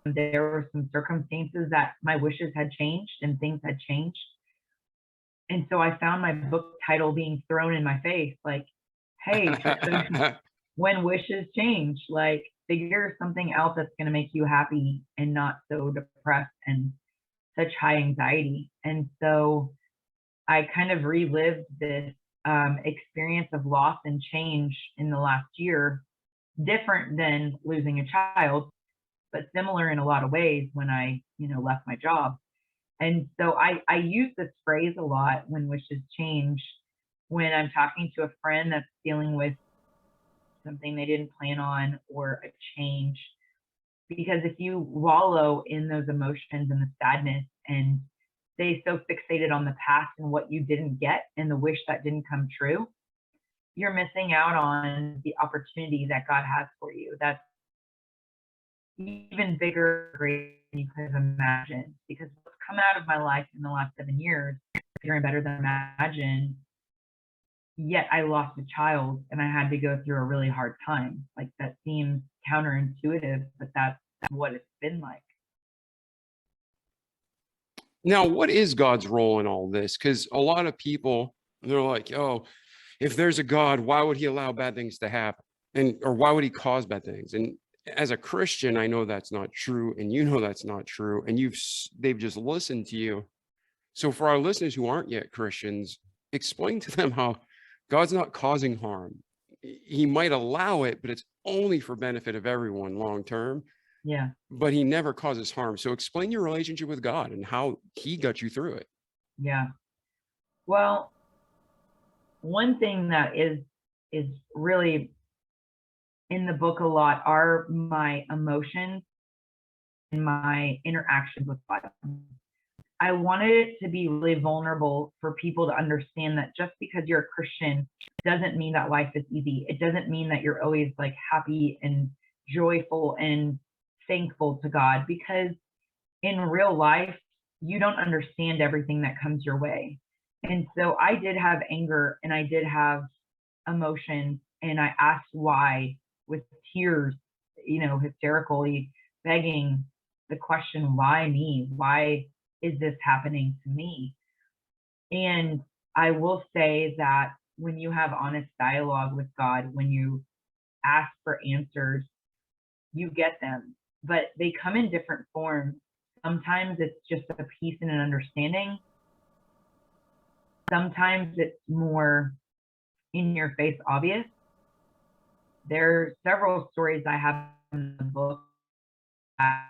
There were some circumstances that my wishes had changed and things had changed. And so I found my book title being thrown in my face, like, hey, Tricia, when wishes change, like, figure something out that's going to make you happy and not so depressed and such high anxiety. And so I kind of relived this experience of loss and change in the last year, different than losing a child, but similar in a lot of ways when I, left my job. And so I use this phrase a lot, when wishes change, when I'm talking to a friend that's dealing with something they didn't plan on or a change. Because if you wallow in those emotions and the sadness and stay so fixated on the past and what you didn't get and the wish that didn't come true, you're missing out on the opportunity that God has for you. That's even bigger, greater than you could have imagined. Because what's come out of my life in the last 7 years, bigger and better than imagined. Yet I lost a child and I had to go through a really hard time. Like, that seems counterintuitive, but that's what it's been like. Now, what is God's role in all this? Because a lot of people, they're like, oh, if there's a God, why would he allow bad things to happen? Or why would he cause bad things? And as a Christian, I know that's not true. And that's not true. And they've just listened to you. So for our listeners who aren't yet Christians, explain to them how God's not causing harm. He might allow it, but it's only for benefit of everyone long term. Yeah. But he never causes harm. So explain your relationship with God and how he got you through it. Yeah. Well, one thing that is really in the book a lot are my emotions and my interactions with God. I wanted it to be really vulnerable for people to understand that just because you're a Christian doesn't mean that life is easy. It doesn't mean that you're always like happy and joyful and thankful to God, because in real life, you don't understand everything that comes your way. And so I did have anger and I did have emotions, and I asked why with tears, hysterically begging the question, why me? Why is this happening to me? And I will say that when you have honest dialogue with God, when you ask for answers, you get them, but they come in different forms. Sometimes it's just a peace and an understanding. Sometimes it's more in your face, obvious. There are several stories I have in the book that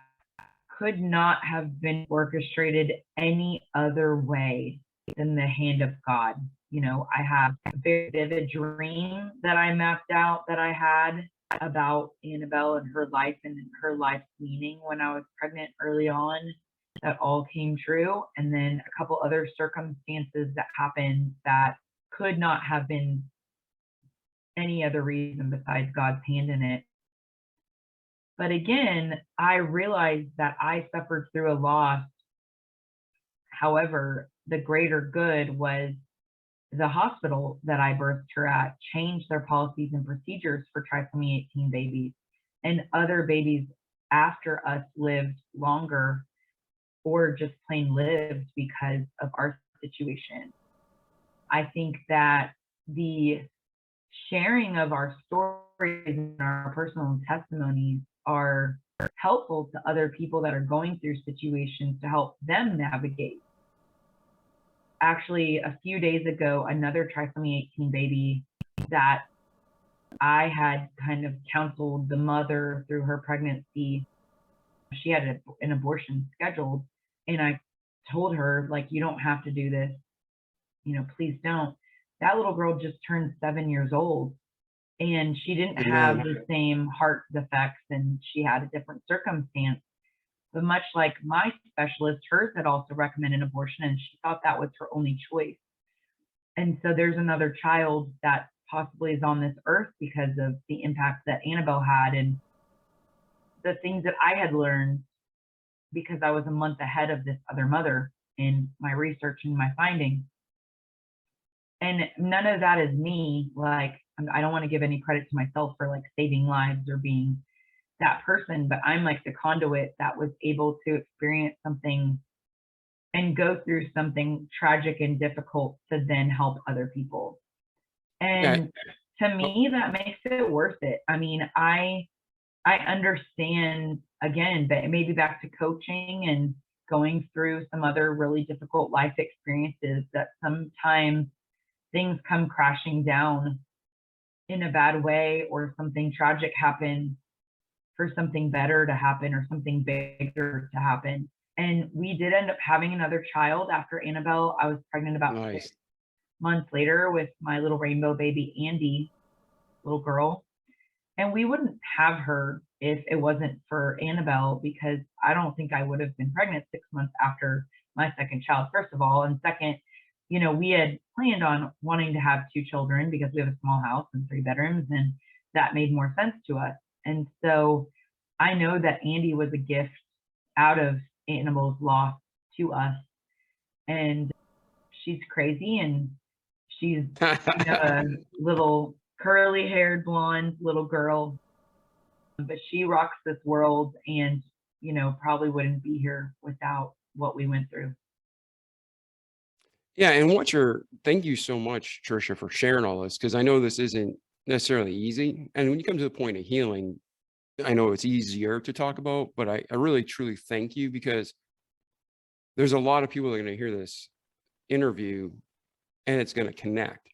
could not have been orchestrated any other way than the hand of God. I have a very vivid dream that I mapped out that I had about Annabelle and her life and her life's meaning when I was pregnant early on. That all came true. And then a couple other circumstances that happened that could not have been any other reason besides God's hand in it. But again, I realized that I suffered through a loss. However, the greater good was the hospital that I birthed her at changed their policies and procedures for trisomy 18 babies, and other babies after us lived longer or just plain lived because of our situation. I think that the sharing of our stories and our personal testimonies are helpful to other people that are going through situations to help them navigate. Actually, a few days ago, another trisomy 18 baby that I had kind of counseled the mother through her pregnancy, she had an abortion scheduled, and I told her, like, you don't have to do this, please don't. That little girl just turned 7 years old, and she didn't have the same heart defects, and she had a different circumstance. But much like my specialist, hers had also recommended abortion, and she thought that was her only choice. And so there's another child that possibly is on this earth because of the impact that Annabelle had and the things that I had learned, because I was a month ahead of this other mother in my research and my findings. And none of that is me. Like, I don't want to give any credit to myself for like saving lives or being that person, but I'm like the conduit that was able to experience something and go through something tragic and difficult to then help other people. And to me, that makes it worth it. I mean, I understand, again, but maybe back to coaching and going through some other really difficult life experiences, that sometimes things come crashing down in a bad way, or something tragic happens for something better to happen or something bigger to happen. And we did end up having another child after Annabelle. I was pregnant about 6 months later with my little rainbow baby, Andy, little girl. And we wouldn't have her if it wasn't for Annabelle, because I don't think I would have been pregnant 6 months after my second child, first of all. And second, we had planned on wanting to have 2 children because we have a small house and 3 bedrooms, and that made more sense to us. And so I know that Andy was a gift out of Annabelle's loss to us. And she's crazy, and she's a little curly haired blonde little girl, but she rocks this world, and probably wouldn't be here without what we went through. Yeah, and thank you so much, Tricia, for sharing all this, because I know this isn't necessarily easy. And when you come to the point of healing, I know it's easier to talk about, but I really truly thank you, because there's a lot of people that are going to hear this interview and it's going to connect.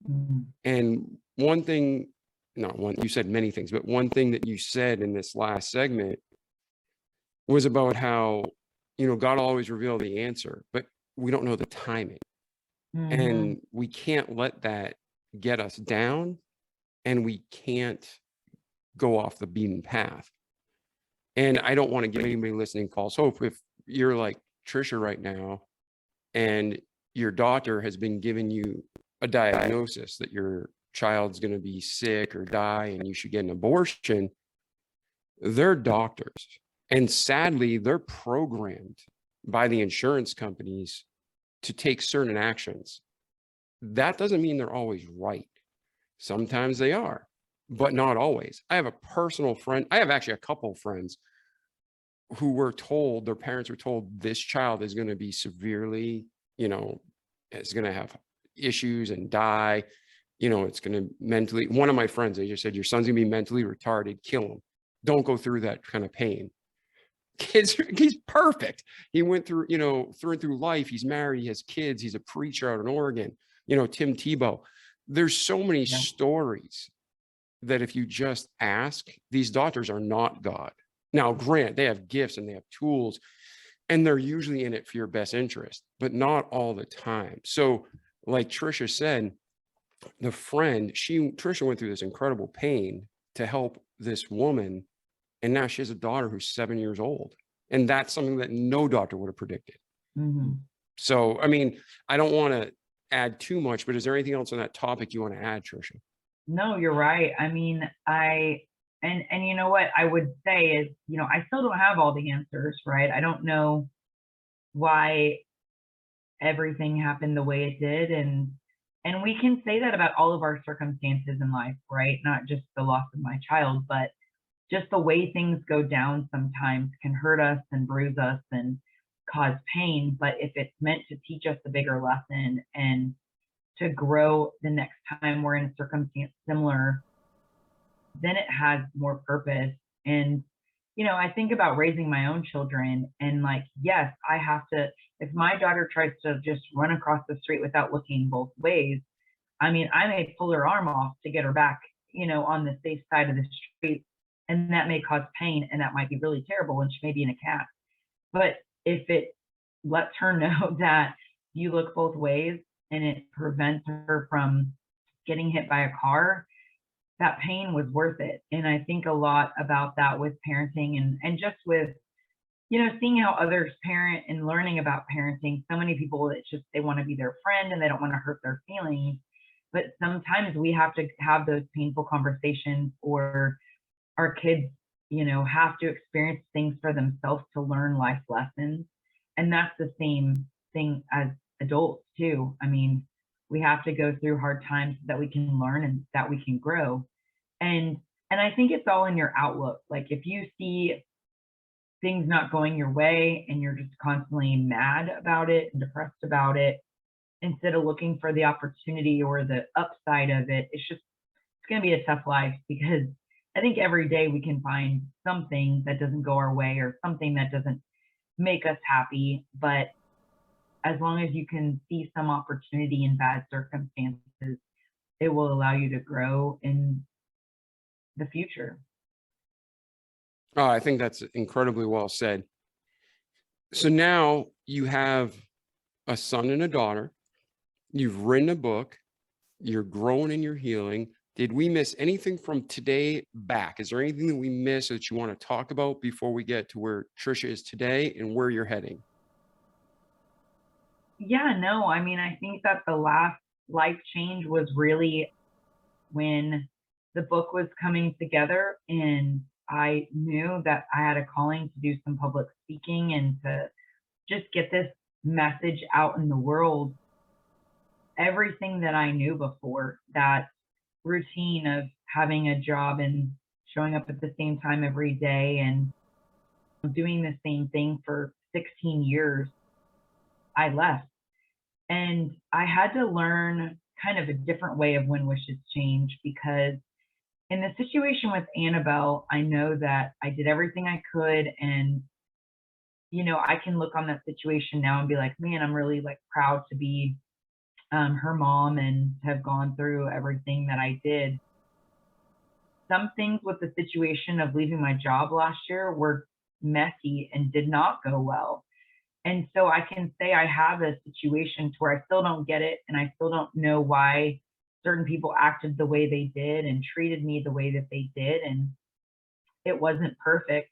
Mm-hmm. And one thing, you said many things, but one thing that you said in this last segment was about how, God always revealed the answer, but we don't know the timing. Mm-hmm. And we can't let that get us down, and we can't go off the beaten path. And I don't want to give anybody listening false hope. If you're like Tricia right now, and your doctor has been giving you a diagnosis that your child's going to be sick or die and you should get an abortion, they're doctors. And sadly, they're programmed by the insurance companies to take certain actions. That doesn't mean they're always right. Sometimes they are, but not always. I have a personal friend. I have actually a couple of friends who were told, their parents were told, this child is going to be severely, is going to have issues and die. It's going to mentally, one of my friends, they just said, your son's going to be mentally retarded, kill him. Don't go through that kind of pain. He's perfect. He went through, through life. He's married, he has kids. He's a preacher out in Oregon, Tim Tebow. There's so many stories that if you just ask, these doctors are not God. Now, grant, they have gifts and they have tools, and they're usually in it for your best interest, but not all the time. So like Tricia said, the friend, Tricia went through this incredible pain to help this woman. And now she has a daughter who's 7 years old. And that's something that no doctor would have predicted. Mm-hmm. So, I mean, I don't want to add too much, but is there anything else on that topic you want to add, Tricia? No, you're right. I mean, and you know what I would say is, I still don't have all the answers, right? I don't know why everything happened the way it did, and we can say that about all of our circumstances in life, right? Not just the loss of my child, but just the way things go down sometimes can hurt us and bruise us and cause pain. But if it's meant to teach us a bigger lesson and to grow the next time we're in a circumstance similar, then it has more purpose. And, I think about raising my own children and like, yes, I have to, if my daughter tries to just run across the street without looking both ways, I mean, I may pull her arm off to get her back, on the safe side of the street. And that may cause pain and that might be really terrible and she may be in a cast. But if it lets her know that you look both ways and it prevents her from getting hit by a car, that pain was worth it. And I think a lot about that with parenting and just with, seeing how others parent and learning about parenting. So many people, it's just, they want to be their friend and they don't want to hurt their feelings. But sometimes we have to have those painful conversations, or our kids, have to experience things for themselves to learn life lessons. And that's the same thing as adults too. I mean, we have to go through hard times so that we can learn and that we can grow. And and I think it's all in your outlook. Like if you see things not going your way and you're just constantly mad about it and depressed about it, instead of looking for the opportunity or the upside of it, it's going to be a tough life, because I think every day we can find something that doesn't go our way or something that doesn't make us happy. But as long as you can see some opportunity in bad circumstances, it will allow you to grow in the future. Oh, I think that's incredibly well said. So now you have a son and a daughter. You've written a book. You're growing and you're healing. Did we miss anything from today back? Is there anything that we missed that you want to talk about before we get to where Tricia is today and where you're heading? Yeah, no, I mean, I think that the last life change was really when the book was coming together and I knew that I had a calling to do some public speaking and to just get this message out in the world. Everything that I knew before, that routine of having a job and showing up at the same time every day and doing the same thing for 16 years, I left. And I had to learn kind of a different way of when wishes change, because in the situation with Annabelle, I know that I did everything I could. And, I can look on that situation now and be like, man, I'm really like proud to be her mom and have gone through everything that I did. Some things with the situation of leaving my job last year were messy and did not go well. And so I can say I have a situation to where I still don't get it and I still don't know why certain people acted the way they did and treated me the way that they did. And it wasn't perfect,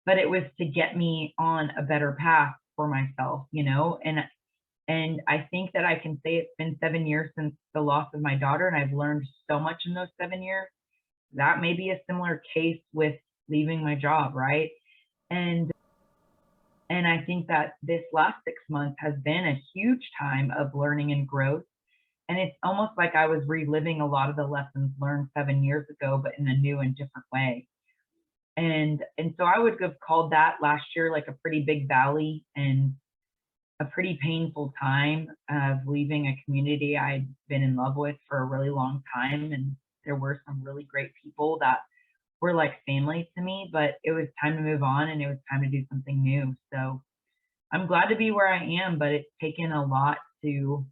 but it was to get me on a better path for myself, and I think that I can say it's been 7 years since the loss of my daughter, and I've learned so much in those 7 years. That may be a similar case with leaving my job, right? And and I think that this last 6 months has been a huge time of learning and growth. And it's almost like I was reliving a lot of the lessons learned 7 years ago, but in a new and different way. And so I would have called that last year like a pretty big valley and a pretty painful time of leaving a community I'd been in love with for a really long time. And there were some really great people that were like family to me, but it was time to move on and it was time to do something new. So I'm glad to be where I am, but it's taken a lot to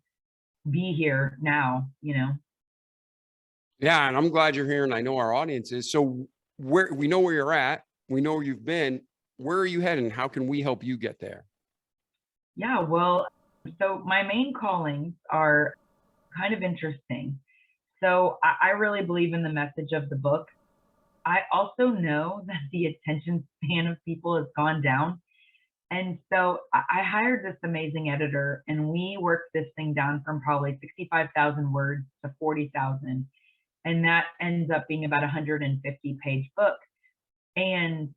be here now. Yeah, and I'm glad you're here, and I know our audience is. So where we know where you're at, we know where you've been. Where are you heading? How can we help you get there? Yeah, well, so my main callings are kind of interesting. So I really believe in the message of the book. I also know that the attention span of people has gone down. And so I hired this amazing editor and we worked this thing down from probably 65,000 words to 40,000. And that ends up being about a 150-page book. And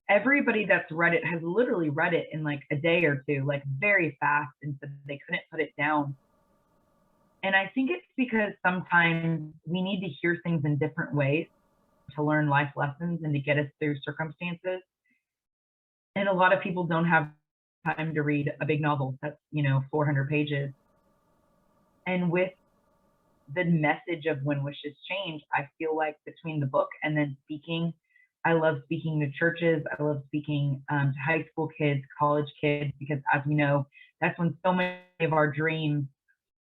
everybody that's read it has literally read it in like a day or two, like very fast, and so they couldn't put it down. And I think it's because sometimes we need to hear things in different ways to learn life lessons and to get us through circumstances. And a lot of people don't have time to read a big novel that's, 400 pages. And with the message of When Wishes Change, I feel like between the book and then speaking, I love speaking to churches. I love speaking to high school kids, college kids, because as we know, that's when so many of our dreams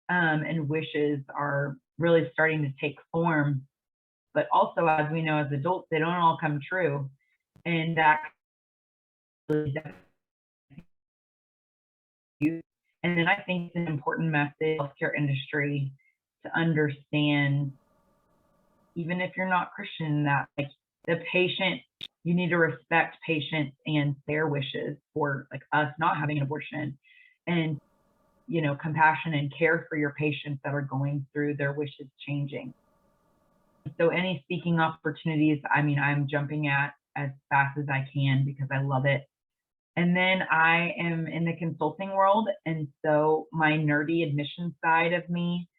and wishes are really starting to take form. But also, as we know, as adults, they don't all come true. And that really and then I think it's an important message healthcare industry to understand, even if you're not Christian, that like the patient, you need to respect patients and their wishes for like us not having an abortion, and compassion and care for your patients that are going through their wishes changing. So any speaking opportunities, I'm jumping at as fast as I can because I love it. And then I am in the consulting world. And so my nerdy admissions side of me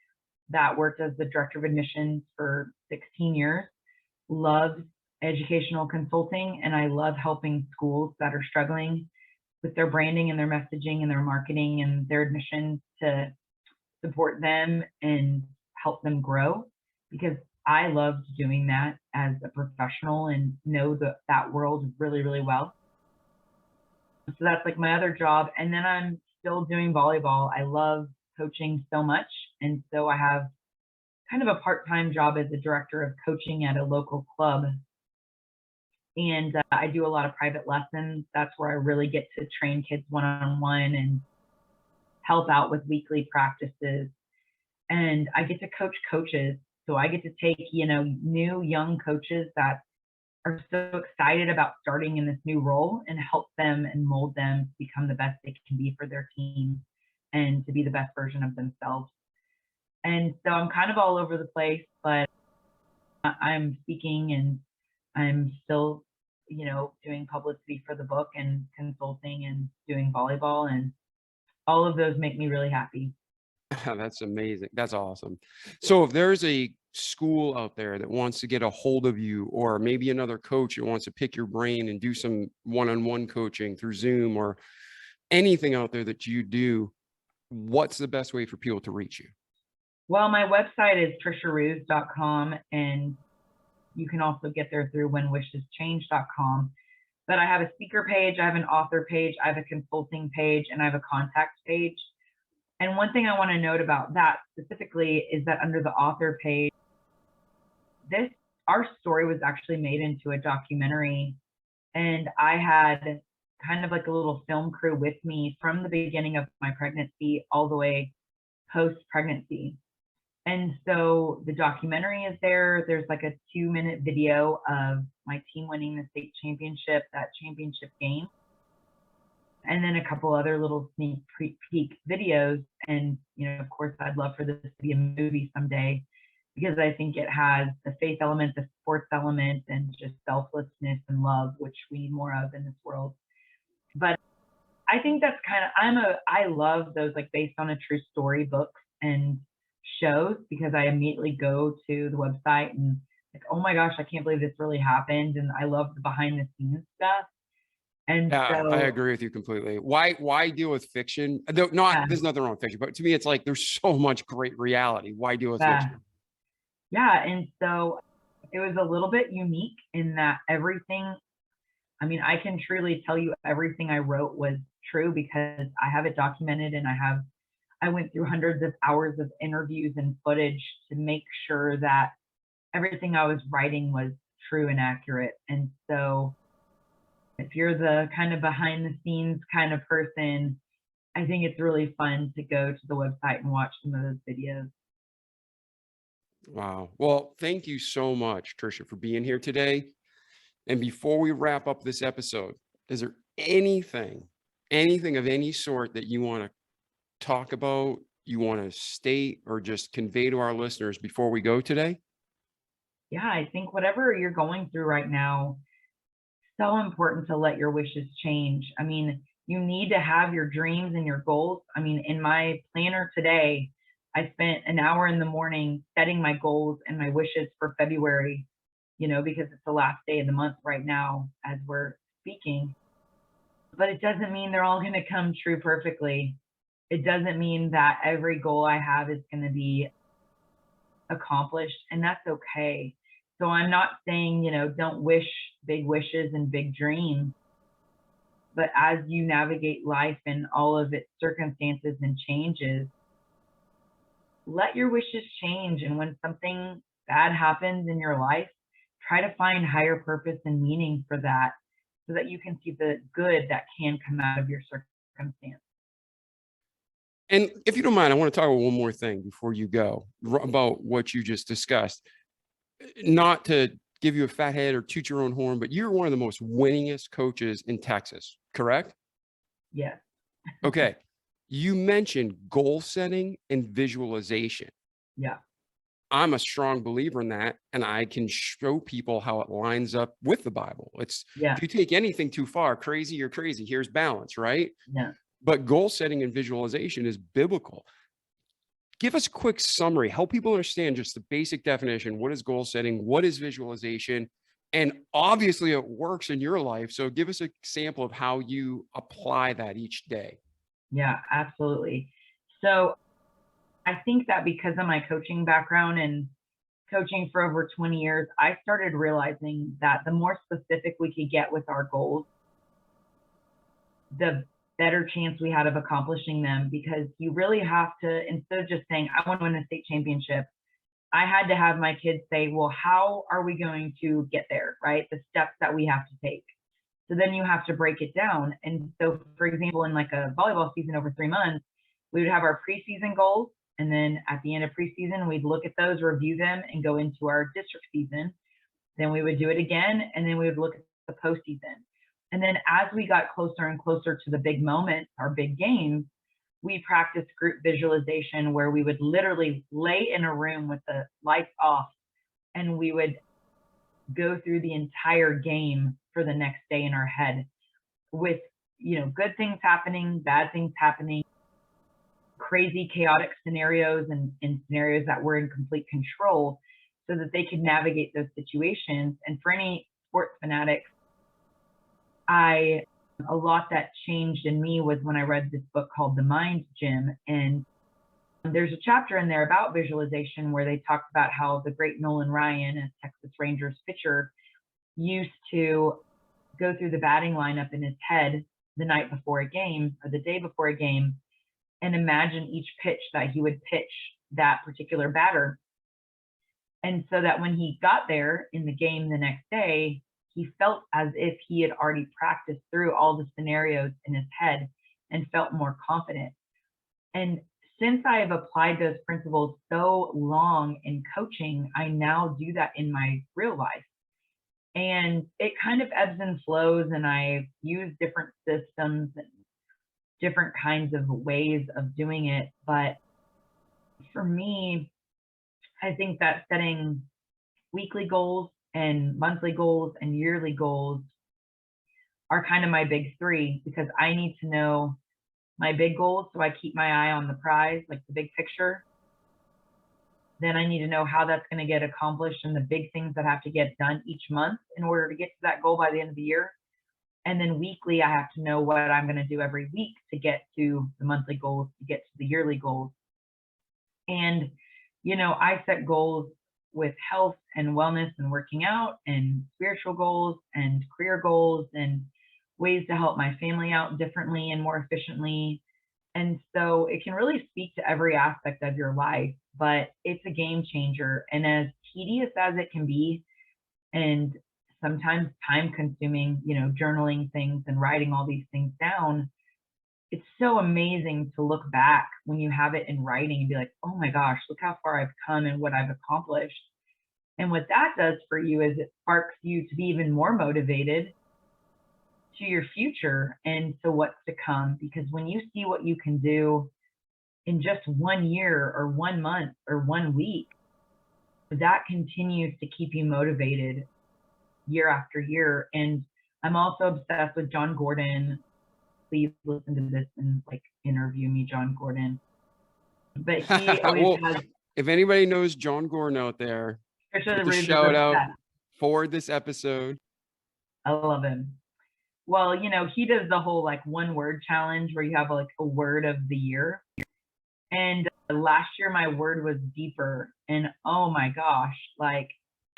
that worked as the director of admissions for 16 years loves educational consulting. And I love helping schools that are struggling with their branding and their messaging and their marketing and their admissions to support them and help them grow, because I loved doing that as a professional and know that world really, really well. So that's like my other job. And then I'm still doing volleyball. I love coaching so much. And so I have kind of a part-time job as a director of coaching at a local club. And I do a lot of private lessons. That's where I really get to train kids one-on-one and help out with weekly practices. And I get to coach coaches. So I get to take, new young coaches that are so excited about starting in this new role and help them and mold them to become the best they can be for their team and to be the best version of themselves. And so I'm kind of all over the place, but I'm speaking and I'm still, doing publicity for the book and consulting and doing volleyball, and all of those make me really happy. That's amazing. That's awesome. So if there's a school out there that wants to get a hold of you, or maybe another coach that wants to pick your brain and do some one-on-one coaching through Zoom or anything out there that you do, what's the best way for people to reach you? Well, my website is triciaroos.com, and you can also get there through whenwisheschange.com. But I have a speaker page, I have an author page, I have a consulting page, and I have a contact page. And one thing I want to note about that specifically is that under the author page, our story was actually made into a documentary, and I had kind of like a little film crew with me from the beginning of my pregnancy all the way post-pregnancy. And so the documentary is there. There's like a 2-minute video of my team winning the state championship, that championship game. And then a couple other little sneak peek videos. And, of course, I'd love for this to be a movie someday, because I think it has the faith element, the sports element, and just selflessness and love, which we need more of in this world. But I think that's kind of, I love those like based on a true story books and shows, because I immediately go to the website and like, oh my gosh, I can't believe this really happened. And I love the behind the scenes stuff. And Yeah, so I agree with you completely. Why deal with fiction? There's nothing wrong with fiction, but to me, it's like there's so much great reality. Why deal with fiction? Yeah, and so it was a little bit unique in that everything, I can truly tell you everything I wrote was true, because I have it documented, and I went through hundreds of hours of interviews and footage to make sure that everything I was writing was true and accurate. And so if you're the kind of behind the scenes kind of person, I think it's really fun to go to the website and watch some of those videos. Wow. Well, thank you so much, Tricia, for being here today. And before we wrap up this episode, is there anything of any sort that you want to talk about, you want to state, or just convey to our listeners before we go today? Yeah, I think whatever you're going through right now, so important to let your wishes change. I mean, you need to have your dreams and your goals. I mean, in my planner today, I spent an hour in the morning setting my goals and my wishes for February, because it's the last day of the month right now as we're speaking. But it doesn't mean they're all going to come true perfectly. It doesn't mean that every goal I have is going to be accomplished, and that's okay. So I'm not saying, don't wish big wishes and big dreams, but as you navigate life and all of its circumstances and changes, let your wishes change. And when something bad happens in your life, try to find higher purpose and meaning for that so that you can see the good that can come out of your circumstance. And if you don't mind, I want to talk about one more thing before you go about what you just discussed. Not to give you a fat head or toot your own horn, but you're one of the most winningest coaches in Texas, correct? Yes. Okay. You mentioned goal setting and visualization. Yeah. I'm a strong believer in that, and I can show people how it lines up with the Bible. If you take anything too far, crazy or crazy, here's balance, right? Yeah. But goal setting and visualization is biblical. Give us a quick summary, help people understand just the basic definition. What is goal setting? What is visualization? And obviously it works in your life. So give us an example of how you apply that each day. Yeah, absolutely. So I think that because of my coaching background and coaching for over 20 years, I started realizing that the more specific we could get with our goals, the better chance we had of accomplishing them, because you really have to, instead of just saying, I want to win a state championship, I had to have my kids say, well, how are we going to get there, right? The steps that we have to take. So then you have to break it down. And so, for example, in like a volleyball season over 3 months, we would have our preseason goals. And then at the end of preseason, we'd look at those, review them, and go into our district season. Then we would do it again. And then we would look at the postseason. And then as we got closer and closer to the big moments, our big games, we practiced group visualization where we would literally lay in a room with the lights off, and we would go through the entire game for the next day in our head with, good things happening, bad things happening, crazy chaotic scenarios and scenarios that were in complete control so that they could navigate those situations. And for any sports fanatics, a lot that changed in me was when I read this book called The Mind Gym. And there's a chapter in there about visualization where they talked about how the great Nolan Ryan, a Texas Rangers pitcher, used to go through the batting lineup in his head the night before a game or the day before a game and imagine each pitch that he would pitch that particular batter. And so that when he got there in the game the next day, he felt as if he had already practiced through all the scenarios in his head and felt more confident. And since I have applied those principles so long in coaching, I now do that in my real life. And it kind of ebbs and flows, and I use different systems and different kinds of ways of doing it. But for me, I think that setting weekly goals and monthly goals and yearly goals are kind of my big three, because I need to know my big goals so I keep my eye on the prize, like the big picture. Then I need to know how that's going to get accomplished and the big things that have to get done each month in order to get to that goal by the end of the year. And then weekly, I have to know what I'm going to do every week to get to the monthly goals, to get to the yearly goals. And, I set goals with health and wellness and working out, and spiritual goals and career goals, and ways to help my family out differently and more efficiently. And so it can really speak to every aspect of your life, but it's a game changer. And as tedious as it can be, and sometimes time consuming, journaling things and writing all these things down, it's so amazing to look back when you have it in writing and be like, oh my gosh, look how far I've come and what I've accomplished. And what that does for you is it sparks you to be even more motivated to your future and to what's to come. Because when you see what you can do in just 1 year or 1 month or 1 week, that continues to keep you motivated year after year. And I'm also obsessed with John Gordon. Please listen to this and like interview me, John Gordon. But he always has. If anybody knows John Gordon out there, Tricia put the Roos shout out for this episode. I love him. Well, you know, he does the whole like one word challenge where you have like a word of the year. And last year my word was deeper. And oh my gosh, like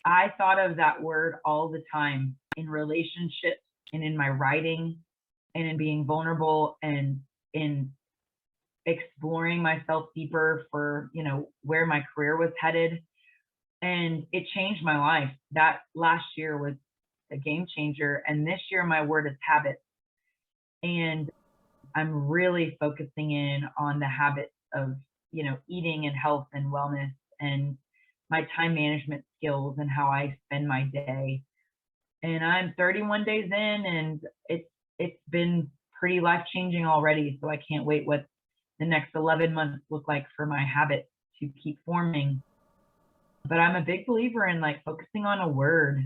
I thought of that word all the time in relationships and in my writing and in being vulnerable and in exploring myself deeper for, you know, where my career was headed. And it changed my life. That last year was a game changer. And this year my word is habits. And I'm really focusing in on the habits of, you know, eating and health and wellness and my time management skills and how I spend my day. And I'm 31 days in, and it's been pretty life-changing already. So I can't wait what the next 11 months look like for my habits to keep forming. But I'm a big believer in like focusing on a word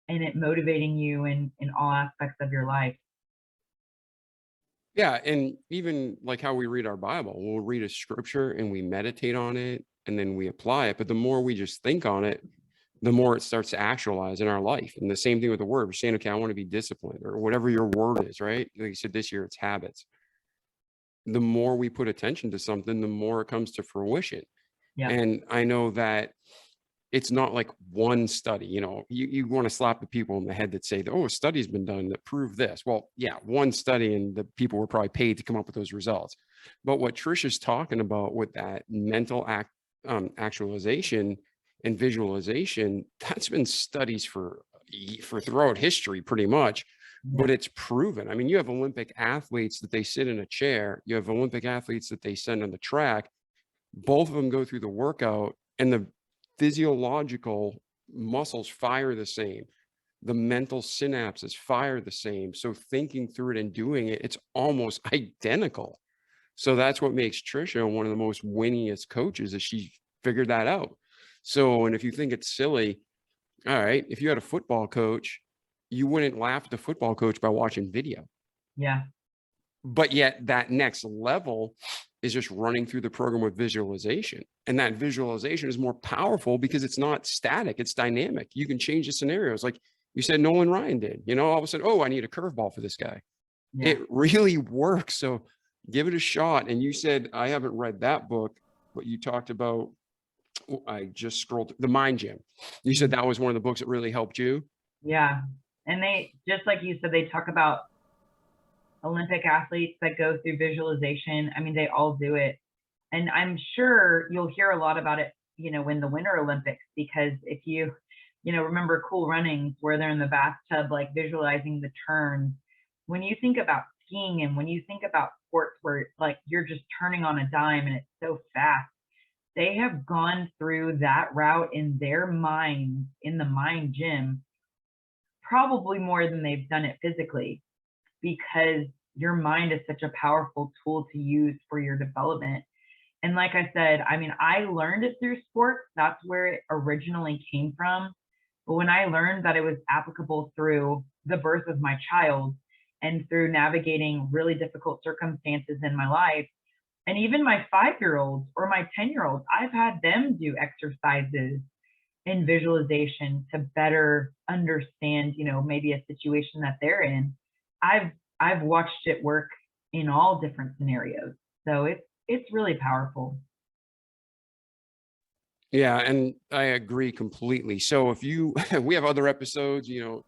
and it motivating you in all aspects of your life. Yeah. And even like how we read our Bible, we'll read a scripture and we meditate on it and then we apply it. But the more we just think on it, the more it starts to actualize in our life. And the same thing with the word. We're saying, okay, I want to be disciplined, or whatever your word is, right? Like you said, this year it's habits. The more we put attention to something, the more it comes to fruition. Yeah. And I know that it's not like one study, you know, you want to slap the people in the head that say, oh, a study's been done that proved this. Well, yeah, one study, and the people were probably paid to come up with those results. But what Tricia's talking about with that mental actualization and visualization, that's been studies for throughout history pretty much. But it's proven. I mean, you have Olympic athletes that they sit in a chair. You have Olympic athletes that they send on the track. Both of them go through the workout and the physiological muscles fire the same. The mental synapses fire the same. So thinking through it and doing it, it's almost identical. So that's what makes Tricia one of the most winningest coaches, is she figured that out. So, and if you think it's silly, all right, if you had a football coach, you wouldn't laugh at the football coach by watching video. Yeah. But yet that next level is just running through the program with visualization. And that visualization is more powerful because it's not static, it's dynamic. You can change the scenarios. Like you said, Nolan Ryan did, you know, all of a sudden, oh, I need a curveball for this guy. Yeah. It really works. So give it a shot. And you said, I haven't read that book, but you talked about, I just scrolled the Mind Gym. You said that was one of the books that really helped you. Yeah. And they, just like you said, they talk about Olympic athletes that go through visualization. I mean, they all do it. And I'm sure you'll hear a lot about it, you know, in the Winter Olympics, because if you know, remember Cool Runnings where they're in the bathtub, like visualizing the turns. When you think about skiing and when you think about sports where like you're just turning on a dime and it's so fast, they have gone through that route in their minds in the Mind Gym, probably more than they've done it physically, because your mind is such a powerful tool to use for your development. And like I said, I mean, I learned it through sports. That's where it originally came from. But when I learned that it was applicable through the birth of my child and through navigating really difficult circumstances in my life, and even my 5-year-olds or my 10-year-olds, I've had them do exercises in visualization to better understand, you know, maybe a situation that they're in. I've watched it work in all different scenarios. So it's really powerful. Yeah, and I agree completely. So if you, we have other episodes, you know,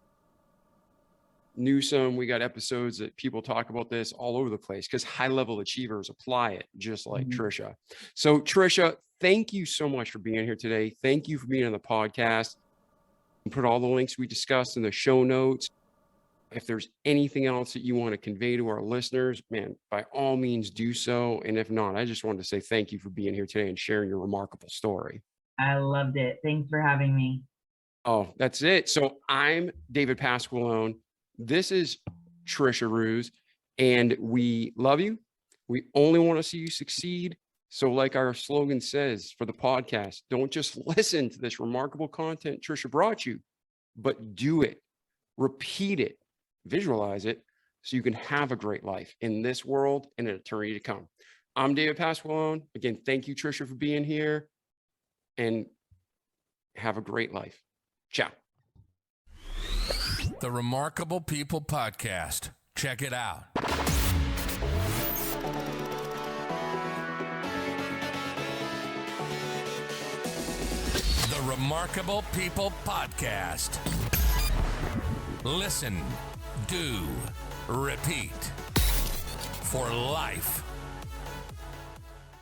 Newsome, we got episodes that people talk about this all over the place because high-level achievers apply it just like Tricia. So Tricia, thank you so much for being here today. Thank you for being on the podcast. Put all the links we discussed in the show notes. If there's anything else that you want to convey to our listeners, man, by all means do so. And if not, I just wanted to say thank you for being here today and sharing your remarkable story. I loved it. Thanks for having me. Oh, that's it. So I'm David Pasqualone. This is Tricia Roos, and we love you. We only want to see you succeed. So like our slogan says for the podcast, don't just listen to this remarkable content Tricia brought you, but do it, repeat it, visualize it, so you can have a great life in this world and an eternity to come. I'm David Pasqualone. Again, thank you, Tricia, for being here, and have a great life. Ciao. The Remarkable People Podcast. Check it out. The Remarkable People Podcast. Listen, do, repeat. For life.